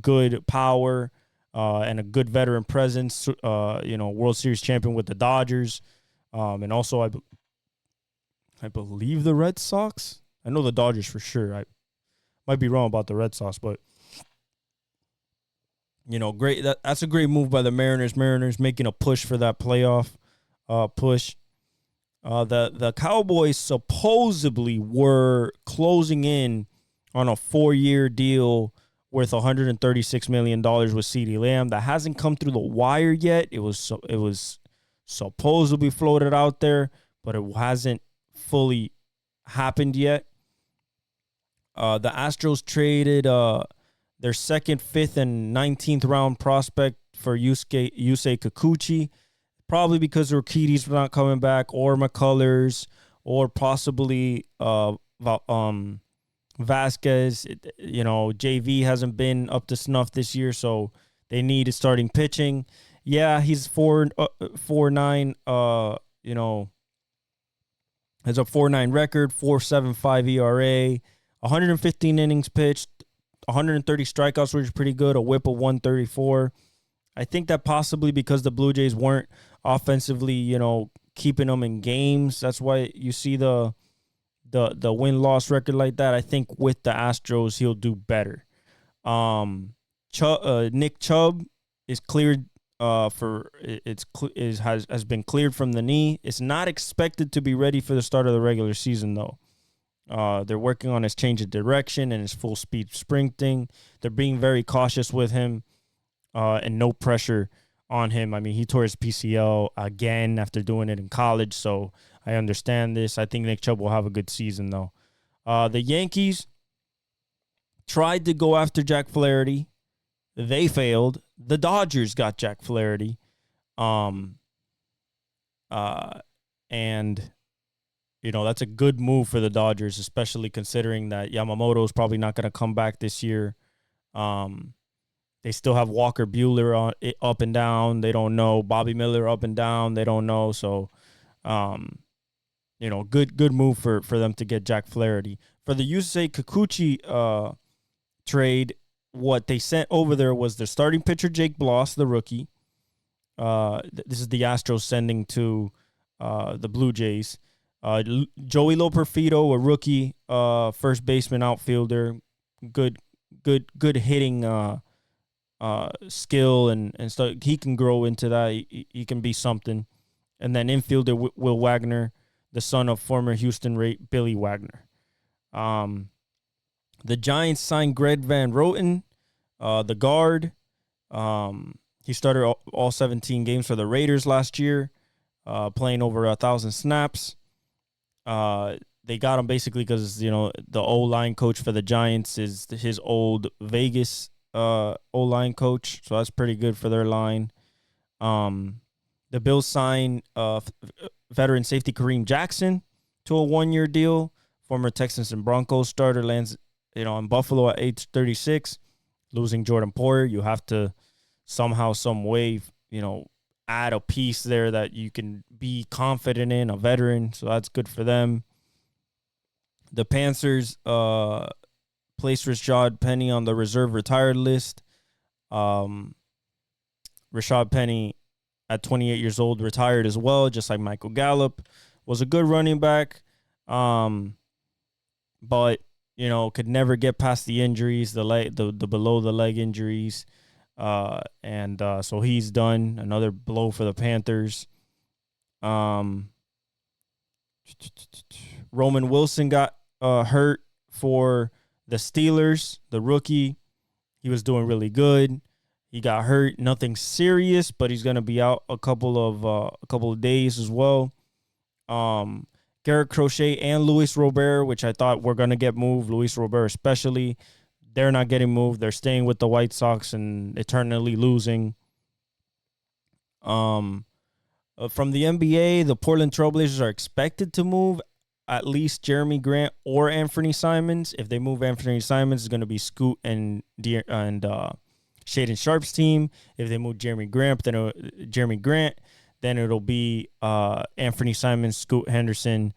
good power and a good veteran presence. World Series champion with the Dodgers. And also, I believe the Red Sox. I know the Dodgers for sure. I might be wrong about the Red Sox, but great. That's a great move by the Mariners. Mariners making a push for that playoff push. The Cowboys supposedly were closing in on a 4-year deal worth $136 million with CeeDee Lamb. That hasn't come through the wire yet. It was supposedly floated out there, but it hasn't fully happened yet. The Astros traded their second, 5th, and 19th round prospect for Yusei Kikuchi, probably because Urquidy's not coming back, or McCullers, or possibly Vasquez. JV hasn't been up to snuff this year, so they need starting pitching. Yeah, he's 4.9. Has a 4.9 record, 4.75 ERA, 115 innings pitched, 130 strikeouts, which is pretty good, a whip of 134. I think that possibly because the Blue Jays weren't offensively, keeping them in games, that's why you see the win-loss record like that. I think with the Astros, he'll do better. Nick Chubb is cleared has been cleared from the knee. It's not expected to be ready for the start of the regular season, though. They're working on his change of direction and his full speed sprinting. They're being very cautious with him, and no pressure on him. I mean, he tore his PCL again after doing it in college, so I understand this. I think Nick Chubb will have a good season, though. The Yankees tried to go after Jack Flaherty. They failed. The Dodgers got Jack Flaherty. And that's a good move for the Dodgers, especially considering that Yamamoto is probably not going to come back this year. They still have Walker Buehler up and down. They don't know. Bobby Miller up and down. They don't know. So, good move for them to get Jack Flaherty. For the Yusei Kikuchi trade, what they sent over there was their starting pitcher, Jake Bloss, the rookie. This is the Astros sending to the Blue Jays. Joey Loperfido, a rookie, first baseman, outfielder, good hitting skill and stuff. He can grow into that. He can be something. And then infielder Will Wagner, the son of former Houston Ray Billy Wagner. The Giants signed Greg Van Roten, the guard. He started all 17 games for the Raiders last year, playing over 1,000 snaps. They got him basically because, the O-line coach for the Giants is his old Vegas O-line coach, so that's pretty good for their line. The Bills signed veteran safety Kareem Jackson to a 1-year deal. Former Texans and Broncos starter lands, in Buffalo at age 36. Losing Jordan Poyer, you have to somehow, some way, add a piece there that you can be confident in, a veteran. So that's good for them. The Panthers placed Rashad Penny on the reserve retired list. Rashad Penny, at 28 years old, retired as well, just like Michael Gallup. Was a good running back, but could never get past the injuries, the below the leg injuries, and so he's done. Another blow for the Panthers. Roman Wilson got hurt for the Steelers, the rookie. He was doing really good. He got hurt, nothing serious, but he's gonna be out a couple of days as well. Garrett Crochet and Luis Robert, which I thought were gonna get moved. Luis Robert especially, they're not getting moved. They're staying with the White Sox and eternally losing. From the NBA, the Portland Trailblazers are expected to move at least Jeremy Grant or Anthony Simons. If they move Anthony Simons, it's going to be Scoot and Shaden Sharp's team. If they move Jeremy Grant, then it'll be Anthony Simons, Scoot Henderson,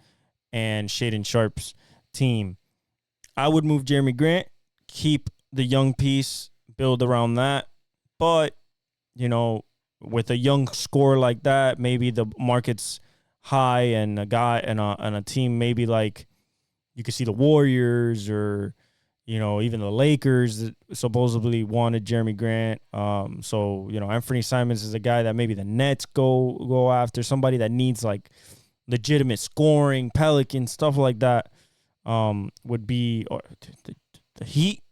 and Shaden Sharp's team. I would move Jeremy Grant, keep the young piece, build around that. But, with a young score like that, maybe the market's high and a guy and a team maybe like you could see the Warriors or even the Lakers that supposedly wanted Jeremy Grant. So Anthony Simons is a guy that maybe the Nets go after, somebody that needs like legitimate scoring, Pelicans, stuff like that. Would be or the Heat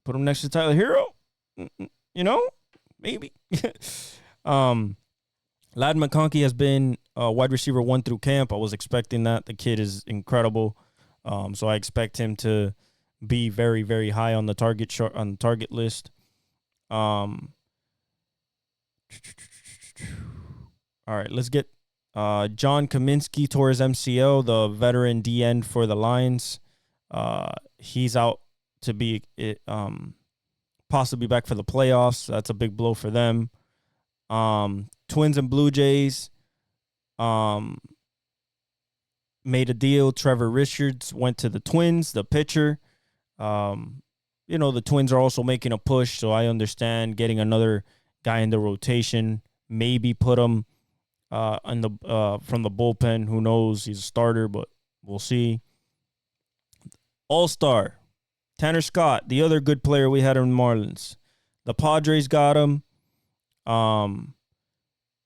put him next to Tyler Hero, maybe. Ladd McConkey has been wide receiver 1 through camp. I was expecting that. The kid is incredible. So I expect him to be very, very high on the target list. All right, let's get John Kaminsky tore his MCL, the veteran DN for the Lions. He's out to be possibly back for the playoffs. That's a big blow for them. Twins and Blue Jays made a deal. Trevor Richards went to the Twins, the pitcher. The Twins are also making a push, so I understand getting another guy in the rotation. Maybe put him from the bullpen. Who knows? He's a starter, but we'll see. All-Star, Tanner Scott, the other good player we had in Marlins. The Padres got him.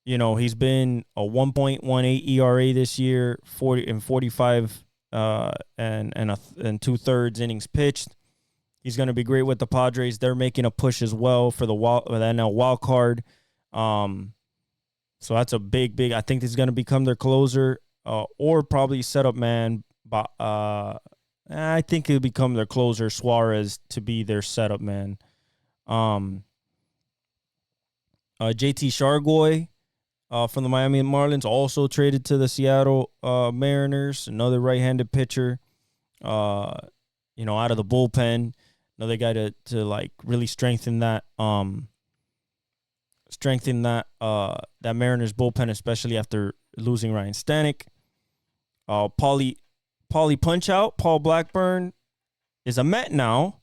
He's been a 1.18 ERA this year, 45 and 2/3 innings pitched. He's going to be great with the Padres. They're making a push as well for the NL wild card. So that's a big. I think he's going to become their closer, or probably setup man. But I think he'll become their closer, Suarez, to be their setup man. JT Shargoy from the Miami Marlins also traded to the Seattle Mariners. Another right-handed pitcher, out of the bullpen. Another guy to like really strengthen that Mariners bullpen, especially after losing Ryan Stanek. Paulie Punch-Out, Paul Blackburn is a Met now.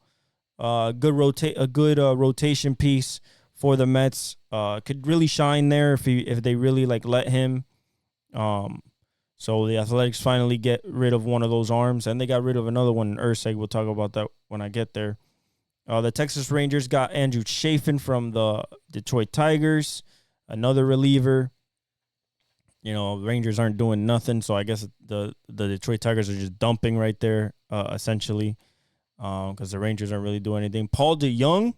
Good rotation piece for the Mets. Could really shine there if they really like let him. So the Athletics finally get rid of one of those arms, and they got rid of another one in Urseg. We'll talk about that when I get there. The Texas Rangers got Andrew Chafin from the Detroit Tigers, another reliever. Rangers aren't doing nothing, so I guess the Detroit Tigers are just dumping right there, essentially, because the Rangers aren't really doing anything. Paul DeJong,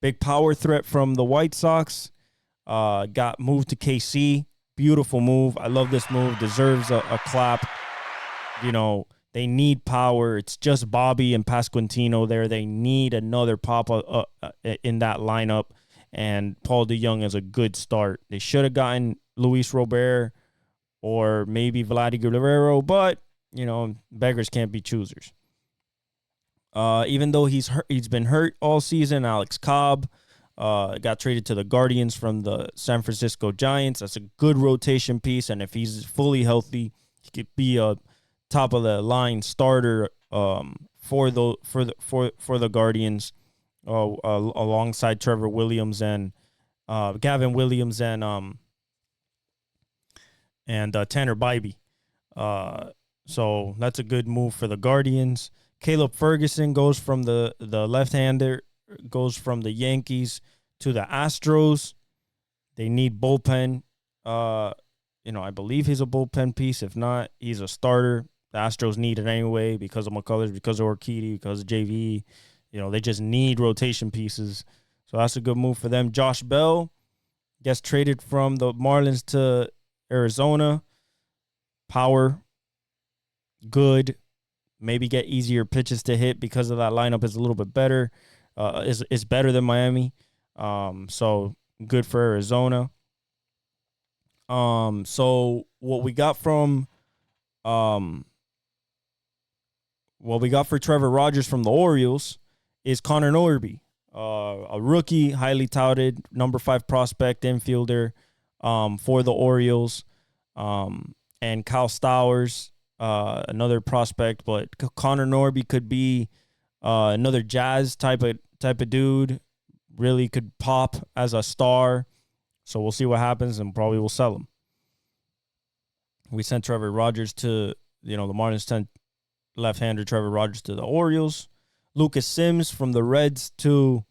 big power threat from the White Sox, got moved to KC. Beautiful move. I love this move. Deserves a clap. They need power. It's just Bobby and Pasquantino there. They need another pop in that lineup, and Paul DeJong is a good start. They should have gotten Luis Robert or maybe Vladdy Guerrero, but, beggars can't be choosers. Even though he's been hurt all season, Alex Cobb got traded to the Guardians from the San Francisco Giants. That's a good rotation piece, and if he's fully healthy, he could be a top of the line starter for the Guardians, alongside Trevor Williams and Gavin Williams and Tanner Bybee. So that's a good move for the Guardians. Caleb Ferguson goes from the left-hander, goes from the Yankees to the Astros. They need bullpen. I believe he's a bullpen piece. If not, he's a starter. The Astros need it anyway because of McCullers, because of Urquidy, because of JV. They just need rotation pieces. So that's a good move for them. Josh Bell gets traded from the Marlins to Arizona. Power, good. Maybe get easier pitches to hit because of that lineup is a little bit better. Is better than Miami. So good for Arizona. So what we got for Trevor Rogers from the Orioles is Connor Norby, a rookie, highly touted, number 5 prospect infielder for the Orioles, and Kyle Stowers, another prospect. But Connor Norby could be another Jazz type of dude, really could pop as a star. So we'll see what happens, and probably will sell him. We sent Trevor Rogers to, the Marlins sent left-hander Trevor Rogers to the Orioles. Lucas Sims from the Reds to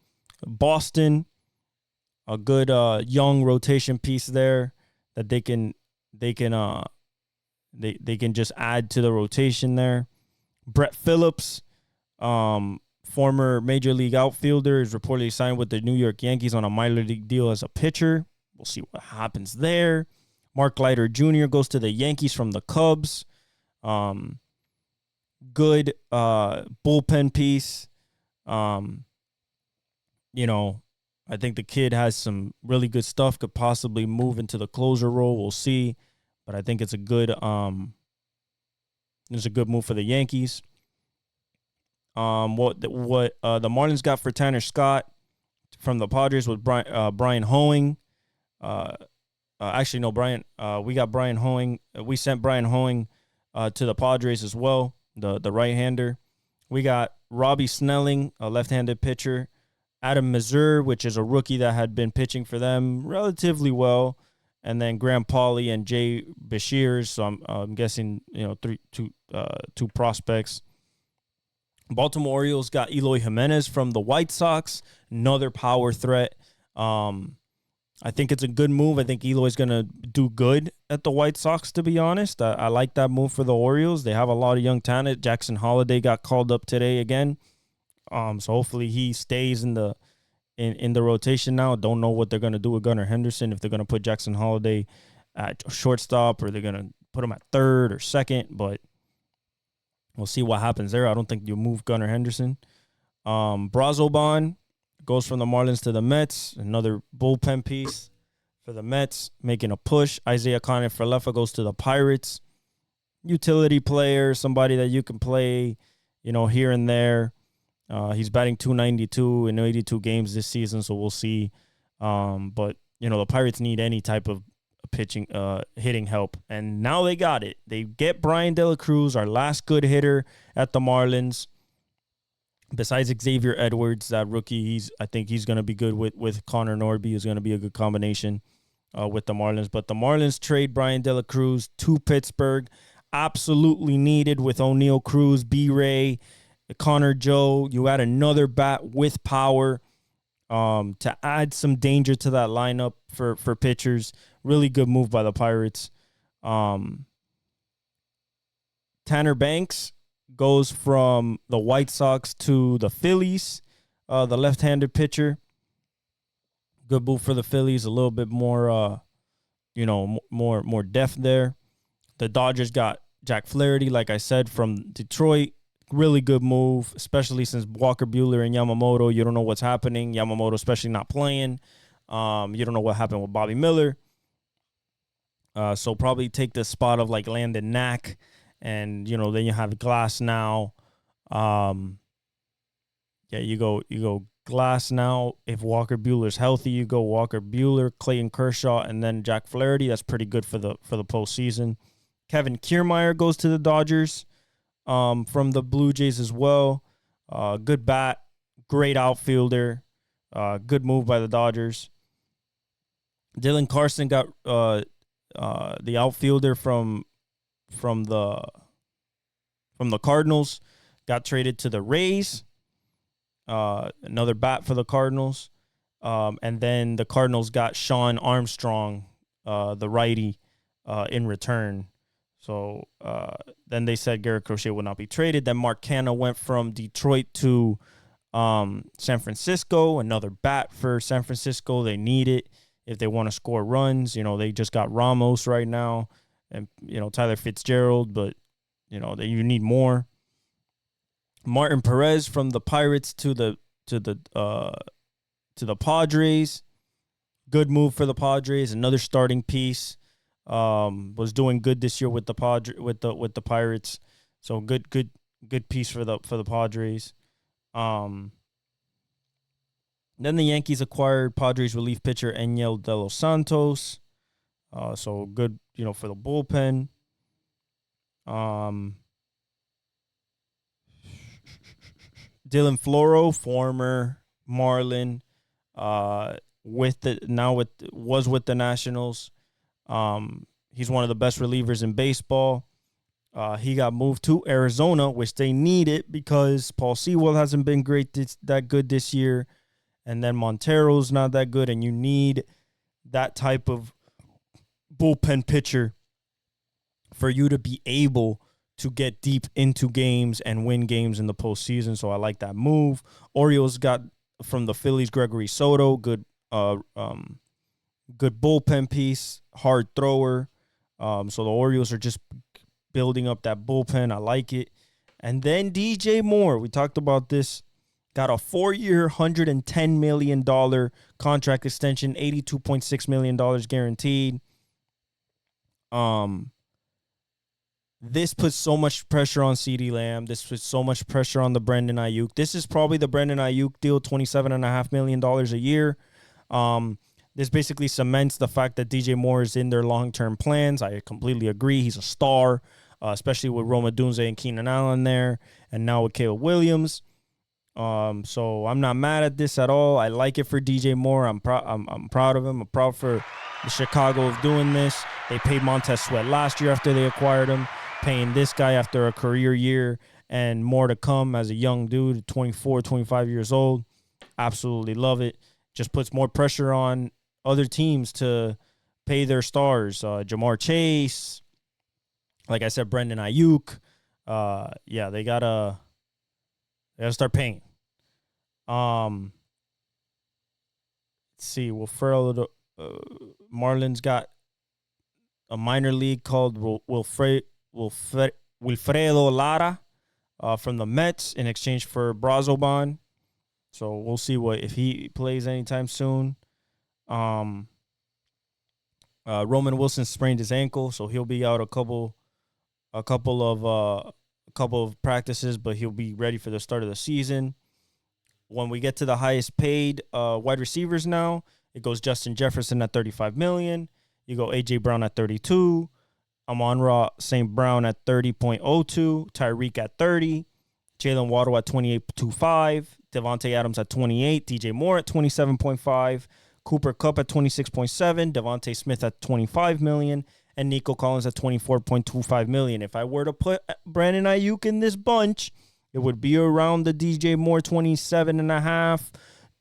Boston. A good young rotation piece there that they can just add to the rotation there. Brett Phillips, former Major League outfielder, is reportedly signed with the New York Yankees on a minor league deal as a pitcher. We'll see what happens there. Mark Leiter Jr. goes to the Yankees from the Cubs. Good bullpen piece. I think the kid has some really good stuff, could possibly move into the closer role. We'll see. But I think it's a good move for the Yankees. What the Marlins got for Tanner Scott from the Padres was Brian Hoeing. We got Brian Hoeing. We sent Brian Hoeing to the Padres as well, the right-hander. We got Robbie Snelling, a left-handed pitcher. Adam Mazur, which is a rookie that had been pitching for them relatively well. And then Graham Pauley and Jay Bashir. So I'm guessing, two prospects. Baltimore Orioles got Eloy Jimenez from the White Sox, another power threat. I think it's a good move. I think Eloy's going to do good at the White Sox, to be honest. I like that move for the Orioles. They have a lot of young talent. Jackson Holliday got called up today again. So hopefully he stays in the rotation now. Don't know what they're going to do with Gunnar Henderson, if they're going to put Jackson Holliday at shortstop or they're going to put him at third or second, but we'll see what happens there. I don't think you move Gunnar Henderson. Brazoban goes from the Marlins to the Mets. Another bullpen piece for the Mets, making a push. Isaiah Kiner-Falefa goes to the Pirates. Utility player, somebody that you can play, here and there. He's batting .292 in 82 games this season, so we'll see. But, the Pirates need any type of hitting help, and now they got it. They get Brian De La Cruz, our last good hitter at the Marlins. Besides Xavier Edwards, that rookie, I think he's going to be good with Connor Norby. Is going to be a good combination. with the Marlins. But the Marlins trade Brian De La Cruz to Pittsburgh. Absolutely needed with O'Neal Cruz, B-Ray, Connor Joe. You add another bat with power to add some danger to that lineup for pitchers. Really good move by the Pirates. Tanner Banks goes from the White Sox to the Phillies, the left-handed pitcher. Good move for the Phillies. A little bit more, more depth there. The Dodgers got Jack Flaherty, like I said, from Detroit. Really good move, especially since Walker Buehler and Yamamoto. You don't know what's happening. Yamamoto especially not playing. You don't know what happened with Bobby Miller. So probably take the spot of like Landon Knack. And, then you have Glass now. You go Glass now. If Walker Buehler's healthy, you go Walker Buehler, Clayton Kershaw, and then Jack Flaherty. That's pretty good for the postseason. Kevin Kiermaier goes to the Dodgers from the Blue Jays as well. Good bat, great outfielder. Good move by the Dodgers. Dylan Carson got the outfielder from the Cardinals, got traded to the Rays. Another bat for the Cardinals. And then the Cardinals got Sean Armstrong, the righty, in return. So then they said Garrett Crochet would not be traded. Then Mark Canha went from Detroit to San Francisco. Another bat for San Francisco. They need it if they want to score runs. They just got Ramos right now and, Tyler Fitzgerald, but, you need more. Martin Perez from the Pirates to the Padres. Good move for the Padres. Another starting piece. Was doing good this year with the Pirates. So good piece for the Padres. Then the Yankees acquired Padres relief pitcher Enyel De Los Santos. So good, for the bullpen. Dylan Floro, former Marlin, was with the Nationals. He's one of the best relievers in baseball. He got moved to Arizona, which they needed because Paul Sewell hasn't been that good this year. And then Montero's not that good, and you need that type of bullpen pitcher for you to be able to get deep into games and win games in the postseason. So I like that move. Orioles got from the Phillies Gregory Soto, good bullpen piece, hard thrower. So the Orioles are just building up that bullpen. I like it. And then DJ Moore, we talked about this, got a 4-year, $110 million contract extension, $82.6 million guaranteed. This puts so much pressure on CeeDee Lamb. This puts so much pressure on the Brandon Ayuk. This is probably the Brandon Ayuk deal, $27.5 million a year. This basically cements the fact that DJ Moore is in their long-term plans. I completely agree. He's a star, especially with Roma Dunze and Keenan Allen there, and now with Caleb Williams. So I'm not mad at this at all. I like it for DJ Moore. I'm proud of him. I'm proud for the Chicago of doing this. They paid Montez Sweat last year after they acquired him, paying this guy after a career year and more to come as a young dude, 24, 25 years old. Absolutely love it. Just puts more pressure on other teams to pay their stars. Jamar Chase, like I said, Brendan Ayuk. They gotta start paying. Let's see. Wilfredo Marlins got a minor league called Wilfredo Lara from the Mets in exchange for Brazoban. So we'll see if he plays anytime soon. Roman Wilson sprained his ankle, so he'll be out a couple of practices, but he'll be ready for the start of the season. When we get to the highest paid wide receivers now, it goes Justin Jefferson at $35 million. You go A.J. Brown at $32. Amon-Ra St. Brown at $30.02. Tyreek at $30. Jalen Waddle at $28.25. Devontae Adams at $28. DJ Moore at $27.5. Cooper Kupp at 26.7, Devontae Smith at 25 million, and Nico Collins at 24.25 million. If I were to put Brandon Ayuk in this bunch, it would be around the DJ Moore 27.5,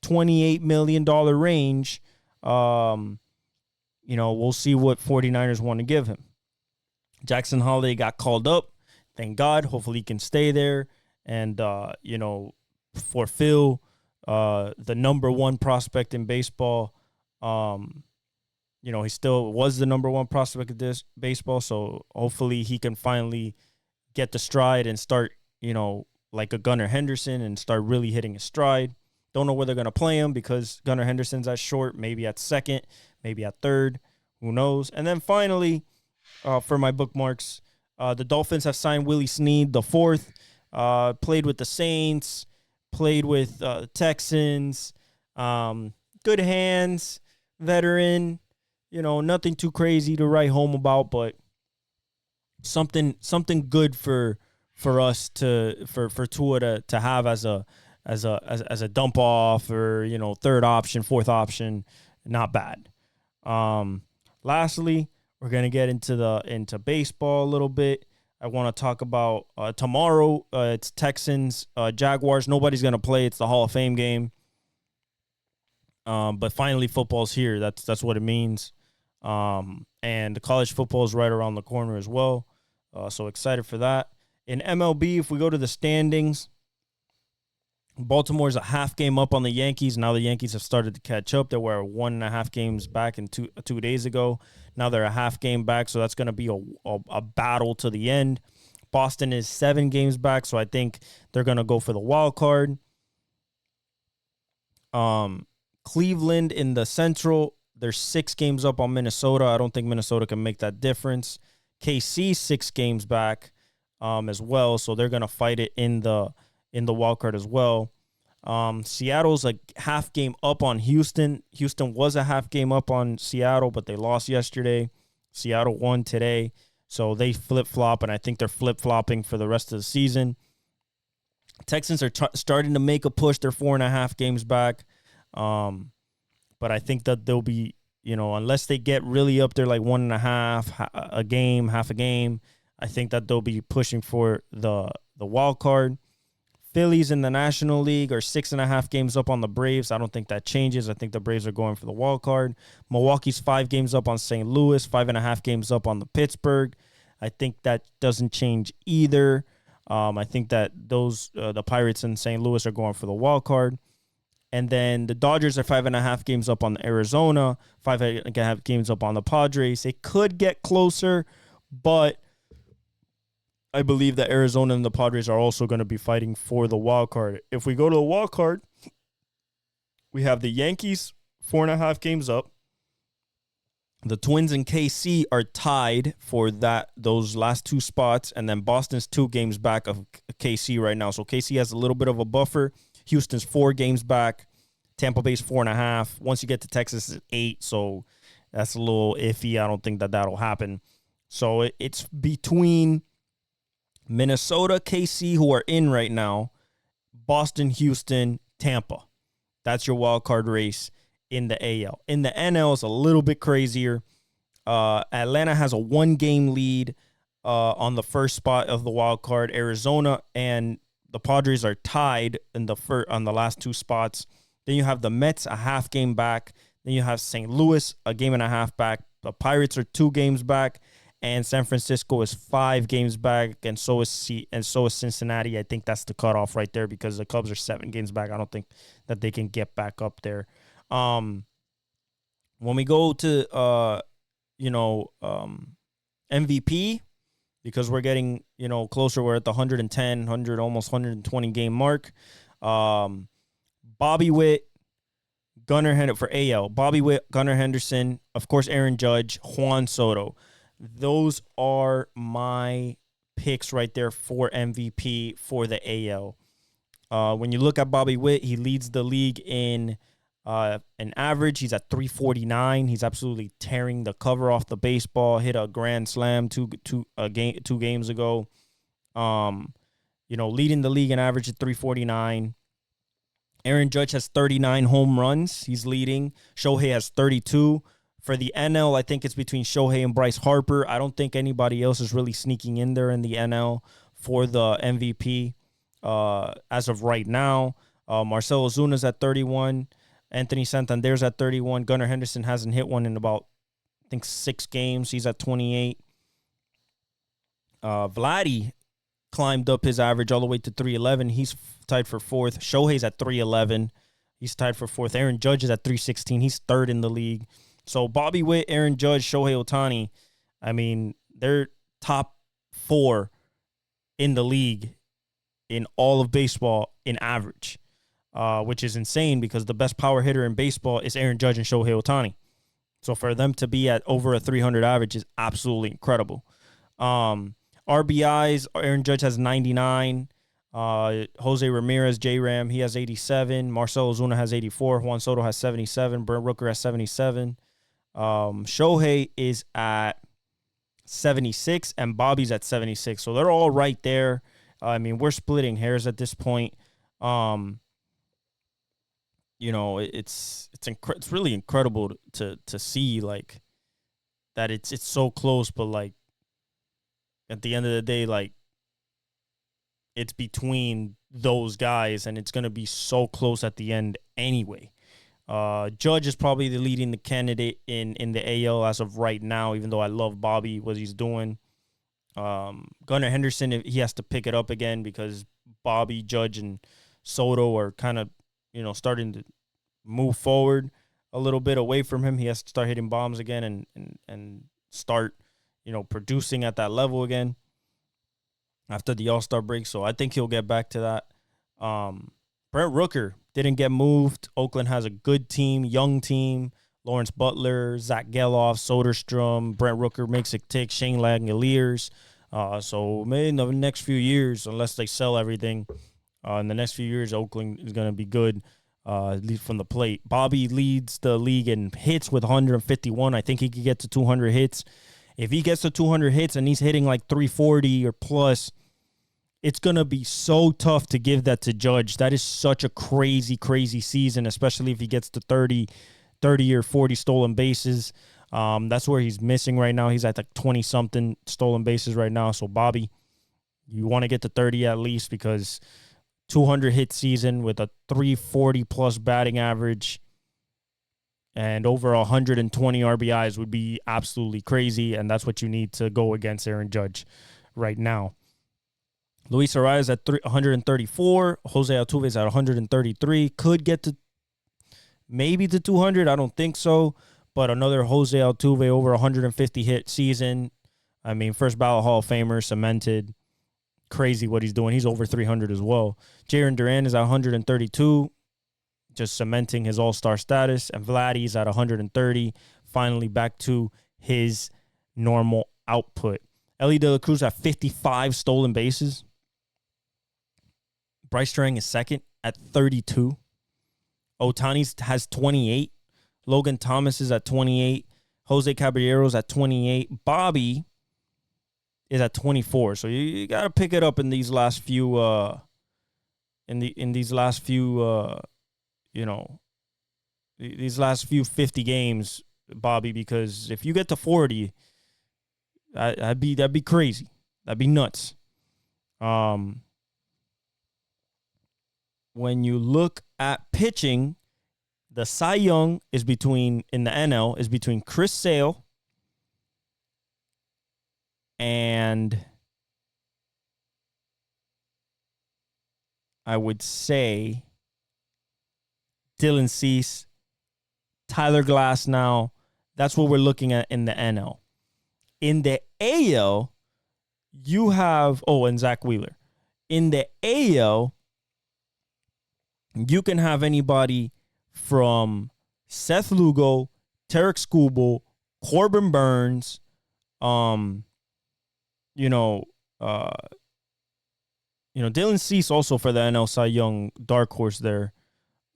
$28 million range. We'll see what 49ers want to give him. Jackson Holiday got called up. Thank God. Hopefully he can stay there and, fulfill the number one prospect in baseball. He still was the number one prospect of this baseball, so hopefully he can finally get the stride and start, like a Gunnar Henderson and start really hitting his stride. Don't know where they're going to play him because Gunnar Henderson's at short, maybe at second, maybe at third. Who knows? And then finally, for my bookmarks, the Dolphins have signed Willie Snead, the fourth. Played with the Saints, played with the Texans. Good hands, veteran. Nothing too crazy to write home about, but something good for us for Tua to have as a dump off or third option, fourth option. Not bad. Lastly, we're gonna get into baseball a little bit. I want to talk about tomorrow. It's Texans, Jaguars. Nobody's gonna play. It's the Hall of Fame game. But finally, football's here. That's what it means. And the college football is right around the corner as well. So excited for that. In MLB, if we go to the standings, Baltimore's a half game up on the Yankees. Now the Yankees have started to catch up. They were 1.5 games back in two days ago. Now they're a half game back, so that's going to be a battle to the end. Boston is 7 games back, so I think they're going to go for the wild card. Cleveland in the Central, they're 6 games up on Minnesota. I don't think Minnesota can make that difference. KC 6 games back as well, so they're going to fight it in the wild card as well. Seattle's a half game up on Houston. Houston was a half game up on Seattle, but they lost yesterday. Seattle won today, so they flip-flop, and I think they're flip-flopping for the rest of the season. Texans are starting to make a push. They're 4.5 games back, but I think that they'll be, unless they get really up there like 1.5 a game, half a game, I think that they'll be pushing for the wild card. Phillies in the National League are 6.5 games up on the Braves. I don't think that changes. I think the Braves are going for the wild card. Milwaukee's 5 games up on St. Louis, 5.5 games up on the Pittsburgh. I think that doesn't change either. I think that the Pirates in St. Louis are going for the wild card. And then the Dodgers are 5.5 games up on Arizona, 5.5 games up on the Padres. It could get closer, but I believe that Arizona and the Padres are also going to be fighting for the wild card. If we go to the wild card, we have the Yankees 4.5 games up. The Twins and KC are tied for those last 2 spots, and then Boston's 2 games back of KC right now. So KC has a little bit of a buffer. Houston's 4 games back. Tampa Bay's 4.5. Once you get to Texas, it's 8. So that's a little iffy. I don't think that'll happen. So it's between Minnesota, KC, who are in right now, Boston, Houston, Tampa. That's your wild card race in the AL. In the NL, it's a little bit crazier. Atlanta has a 1-game lead on the first spot of the wild card. Arizona and the Padres are tied on the last 2 spots. Then you have the Mets a half game back. Then you have St. Louis a game and a half back. The Pirates are 2 games back. And San Francisco is 5 games back, and so is Cincinnati. I think that's the cutoff right there because the Cubs are 7 games back. I don't think that they can get back up there. When we go to MVP, because we're getting closer, we're at the 110, almost 120 game mark. Bobby Witt, Gunnar Henderson for AL. Bobby Witt, Gunnar Henderson, of course, Aaron Judge, Juan Soto. Those are my picks right there for MVP for the AL. When you look at Bobby Witt, he leads the league in an average. He's at 349. He's absolutely tearing the cover off the baseball. Hit a grand slam two games ago. Leading the league in average at 349. Aaron Judge has 39 home runs. He's leading. Shohei has 32. For the NL, I think it's between Shohei and Bryce Harper. I don't think anybody else is really sneaking in there in the NL for the MVP as of right now. Marcell Ozuna's at 31. Anthony Santander's at 31. Gunnar Henderson hasn't hit one in about, I think, 6 games. He's at 28. Vladdy climbed up his average all the way to 311. He's tied for 4th. Shohei's at 311. He's tied for 4th. Aaron Judge is at 316. He's 3rd in the league. So Bobby Witt, Aaron Judge, Shohei Ohtani, I mean, they're top 4 in the league in all of baseball in average, which is insane because the best power hitter in baseball is Aaron Judge and Shohei Ohtani. So for them to be at over a 300 average is absolutely incredible. RBIs, Aaron Judge has 99. Jose Ramirez, J-Ram, he has 87. Marcell Ozuna has 84. Juan Soto has 77. Brent Rooker has 77. Shohei is at 76 and Bobby's at 76. So they're all right there. I mean, we're splitting hairs at this point. You know, it's really incredible to see like that it's so close, but like at the end of the day, like it's between those guys and it's going to be so close at the end anyway. Judge is probably the candidate in the AL as of right now, even though I love Bobby, what he's doing. Gunnar Henderson, he has to pick it up again because Bobby, Judge, and Soto are kind of, you know, starting to move forward a little bit away from him. He has to start hitting bombs again and start, you know, producing at that level again after the All-Star break. So I think he'll get back to that. Brent Rooker didn't get moved. Oakland has a good team, young team. Lawrence Butler, Zach Geloff, Soderstrom, Brent Rooker makes it tick, Shane Langoliers. So maybe in the next few years, unless they sell everything, in the next few years, Oakland is going to be good from the plate. Bobby leads the league in hits with 151. I think he could get to 200 hits. If he gets to 200 hits and he's hitting like 340 or plus, it's going to be so tough to give that to Judge. That is such a crazy, crazy season, especially if he gets to 30 or 40 stolen bases. That's where he's missing right now. He's at like 20-something stolen bases right now. So, Bobby, you want to get to 30 at least because 200-hit season with a 340-plus batting average and over 120 RBIs would be absolutely crazy, and that's what you need to go against Aaron Judge right now. Luis Arias at 134. Jose Altuve is at 133. Could get to maybe to 200. I don't think so. But another Jose Altuve over 150 hit season. I mean, first ballot Hall of Famer, cemented. Crazy what he's doing. He's over 300 as well. Jaron Duran is at 132, just cementing his all-star status. And Vladdy's at 130, finally back to his normal output. Ellie De La Cruz at 55 stolen bases. Bryce Strang is second at 32. Ohtani has 28. Logan Thomas is at 28. Jose Caballero's at 28. Bobby is at 24. So you got to pick it up in these last few these last few 50 games, Bobby, because if you get to 40, that'd be crazy. That'd be nuts. When you look at pitching, the Cy Young in the NL is between Chris Sale and I would say Dylan Cease, Tyler Glasnow. That's what we're looking at in the NL. In the AL, you have, and Zach Wheeler. In the AL, you can have anybody from Seth Lugo, Tarek Skubal, Corbin Burns, Dylan Cease also for the NL Cy Young dark horse there.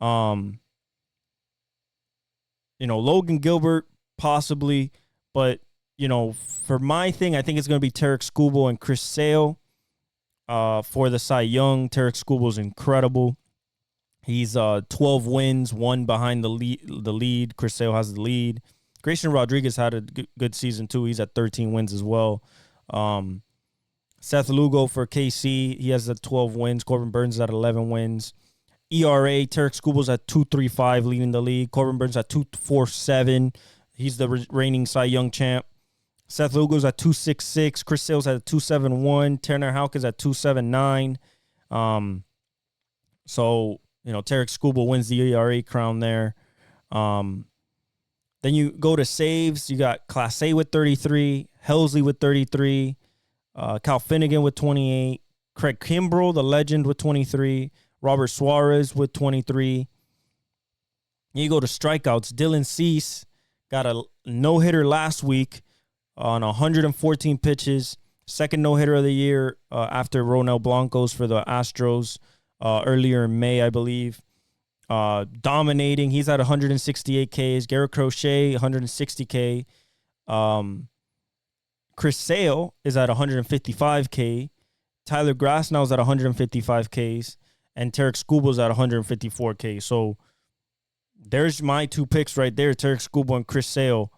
Logan Gilbert possibly, but for my thing, I think it's going to be Tarek Skubal and Chris Sale for the Cy Young. Tarek Skubal is incredible. He's 12 wins, one behind the lead. Chris Sale has the lead. Grayson Rodriguez had a good season too. He's at 13 wins as well. Seth Lugo for KC, he has 12 wins. Corbin Burns is at 11 wins. ERA, Tarek Skubal's at 2.35, leading the league. Corbin Burns at 2.47. He's the reigning Cy Young champ. Seth Lugo's at 2.66. Chris Sale's at 2.71. Tanner Houck is at 2.79. So, Tarek Skubal wins the ERA crown there. Then you go to saves. You got Class A with 33, Helsley with 33, Cal Finnegan with 28, Craig Kimbrell, the legend, with 23, Robert Suarez with 23. You go to strikeouts. Dylan Cease got a no-hitter last week on 114 pitches. Second no-hitter of the year after Ronel Blancos for the Astros earlier in May, I believe. Dominating. He's at 168 Ks. Garrett Crochet, 160 K. Chris Sale is at 155 K. Tyler Grasnow is at 155 Ks. And Tarek Skubal's at 154 K. So there's my two picks right there. Tarek Skubal and Chris Sale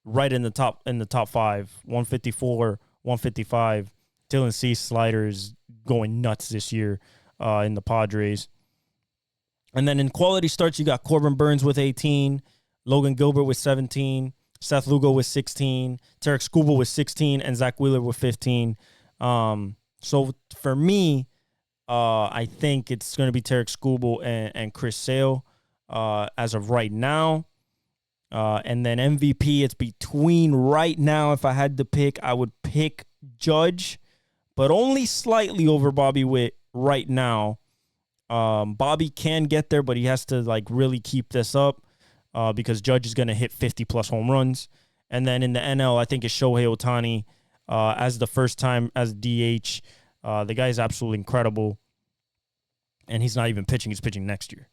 right in the top 5. 154, 155. Dylan Cease slider is going nuts this year in the Padres. And then in quality starts, you got Corbin Burns with 18, Logan Gilbert with 17, Seth Lugo with 16, Tarek Skubal with 16, and Zach Wheeler with 15. So for me, I think it's going to be Tarek Skubal and Chris Sale as of right now. And then MVP, it's between right now. If I had to pick, I would pick Judge, but only slightly over Bobby Witt right now. Bobby can get there, but he has to really keep this up because Judge is going to hit 50-plus home runs. And then in the NL, I think it's Shohei Ohtani as the first time as DH. The guy is absolutely incredible, and he's not even pitching. He's pitching next year.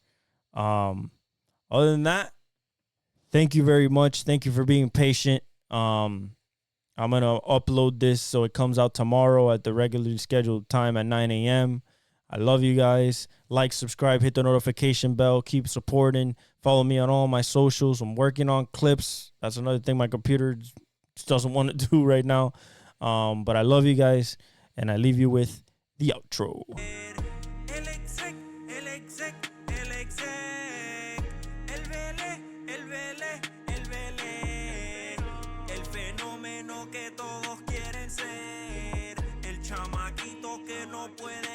Other than that, thank you very much. Thank you for being patient. I'm going to upload this so it comes out tomorrow at the regularly scheduled time at 9 a.m. I love you guys. Like, subscribe, hit the notification bell. Keep supporting. Follow me on all my socials. I'm working on clips. That's another thing my computer just doesn't want to do right now. But I love you guys, and I leave you with the outro. Que todos quieren ser el chamaquito que no puede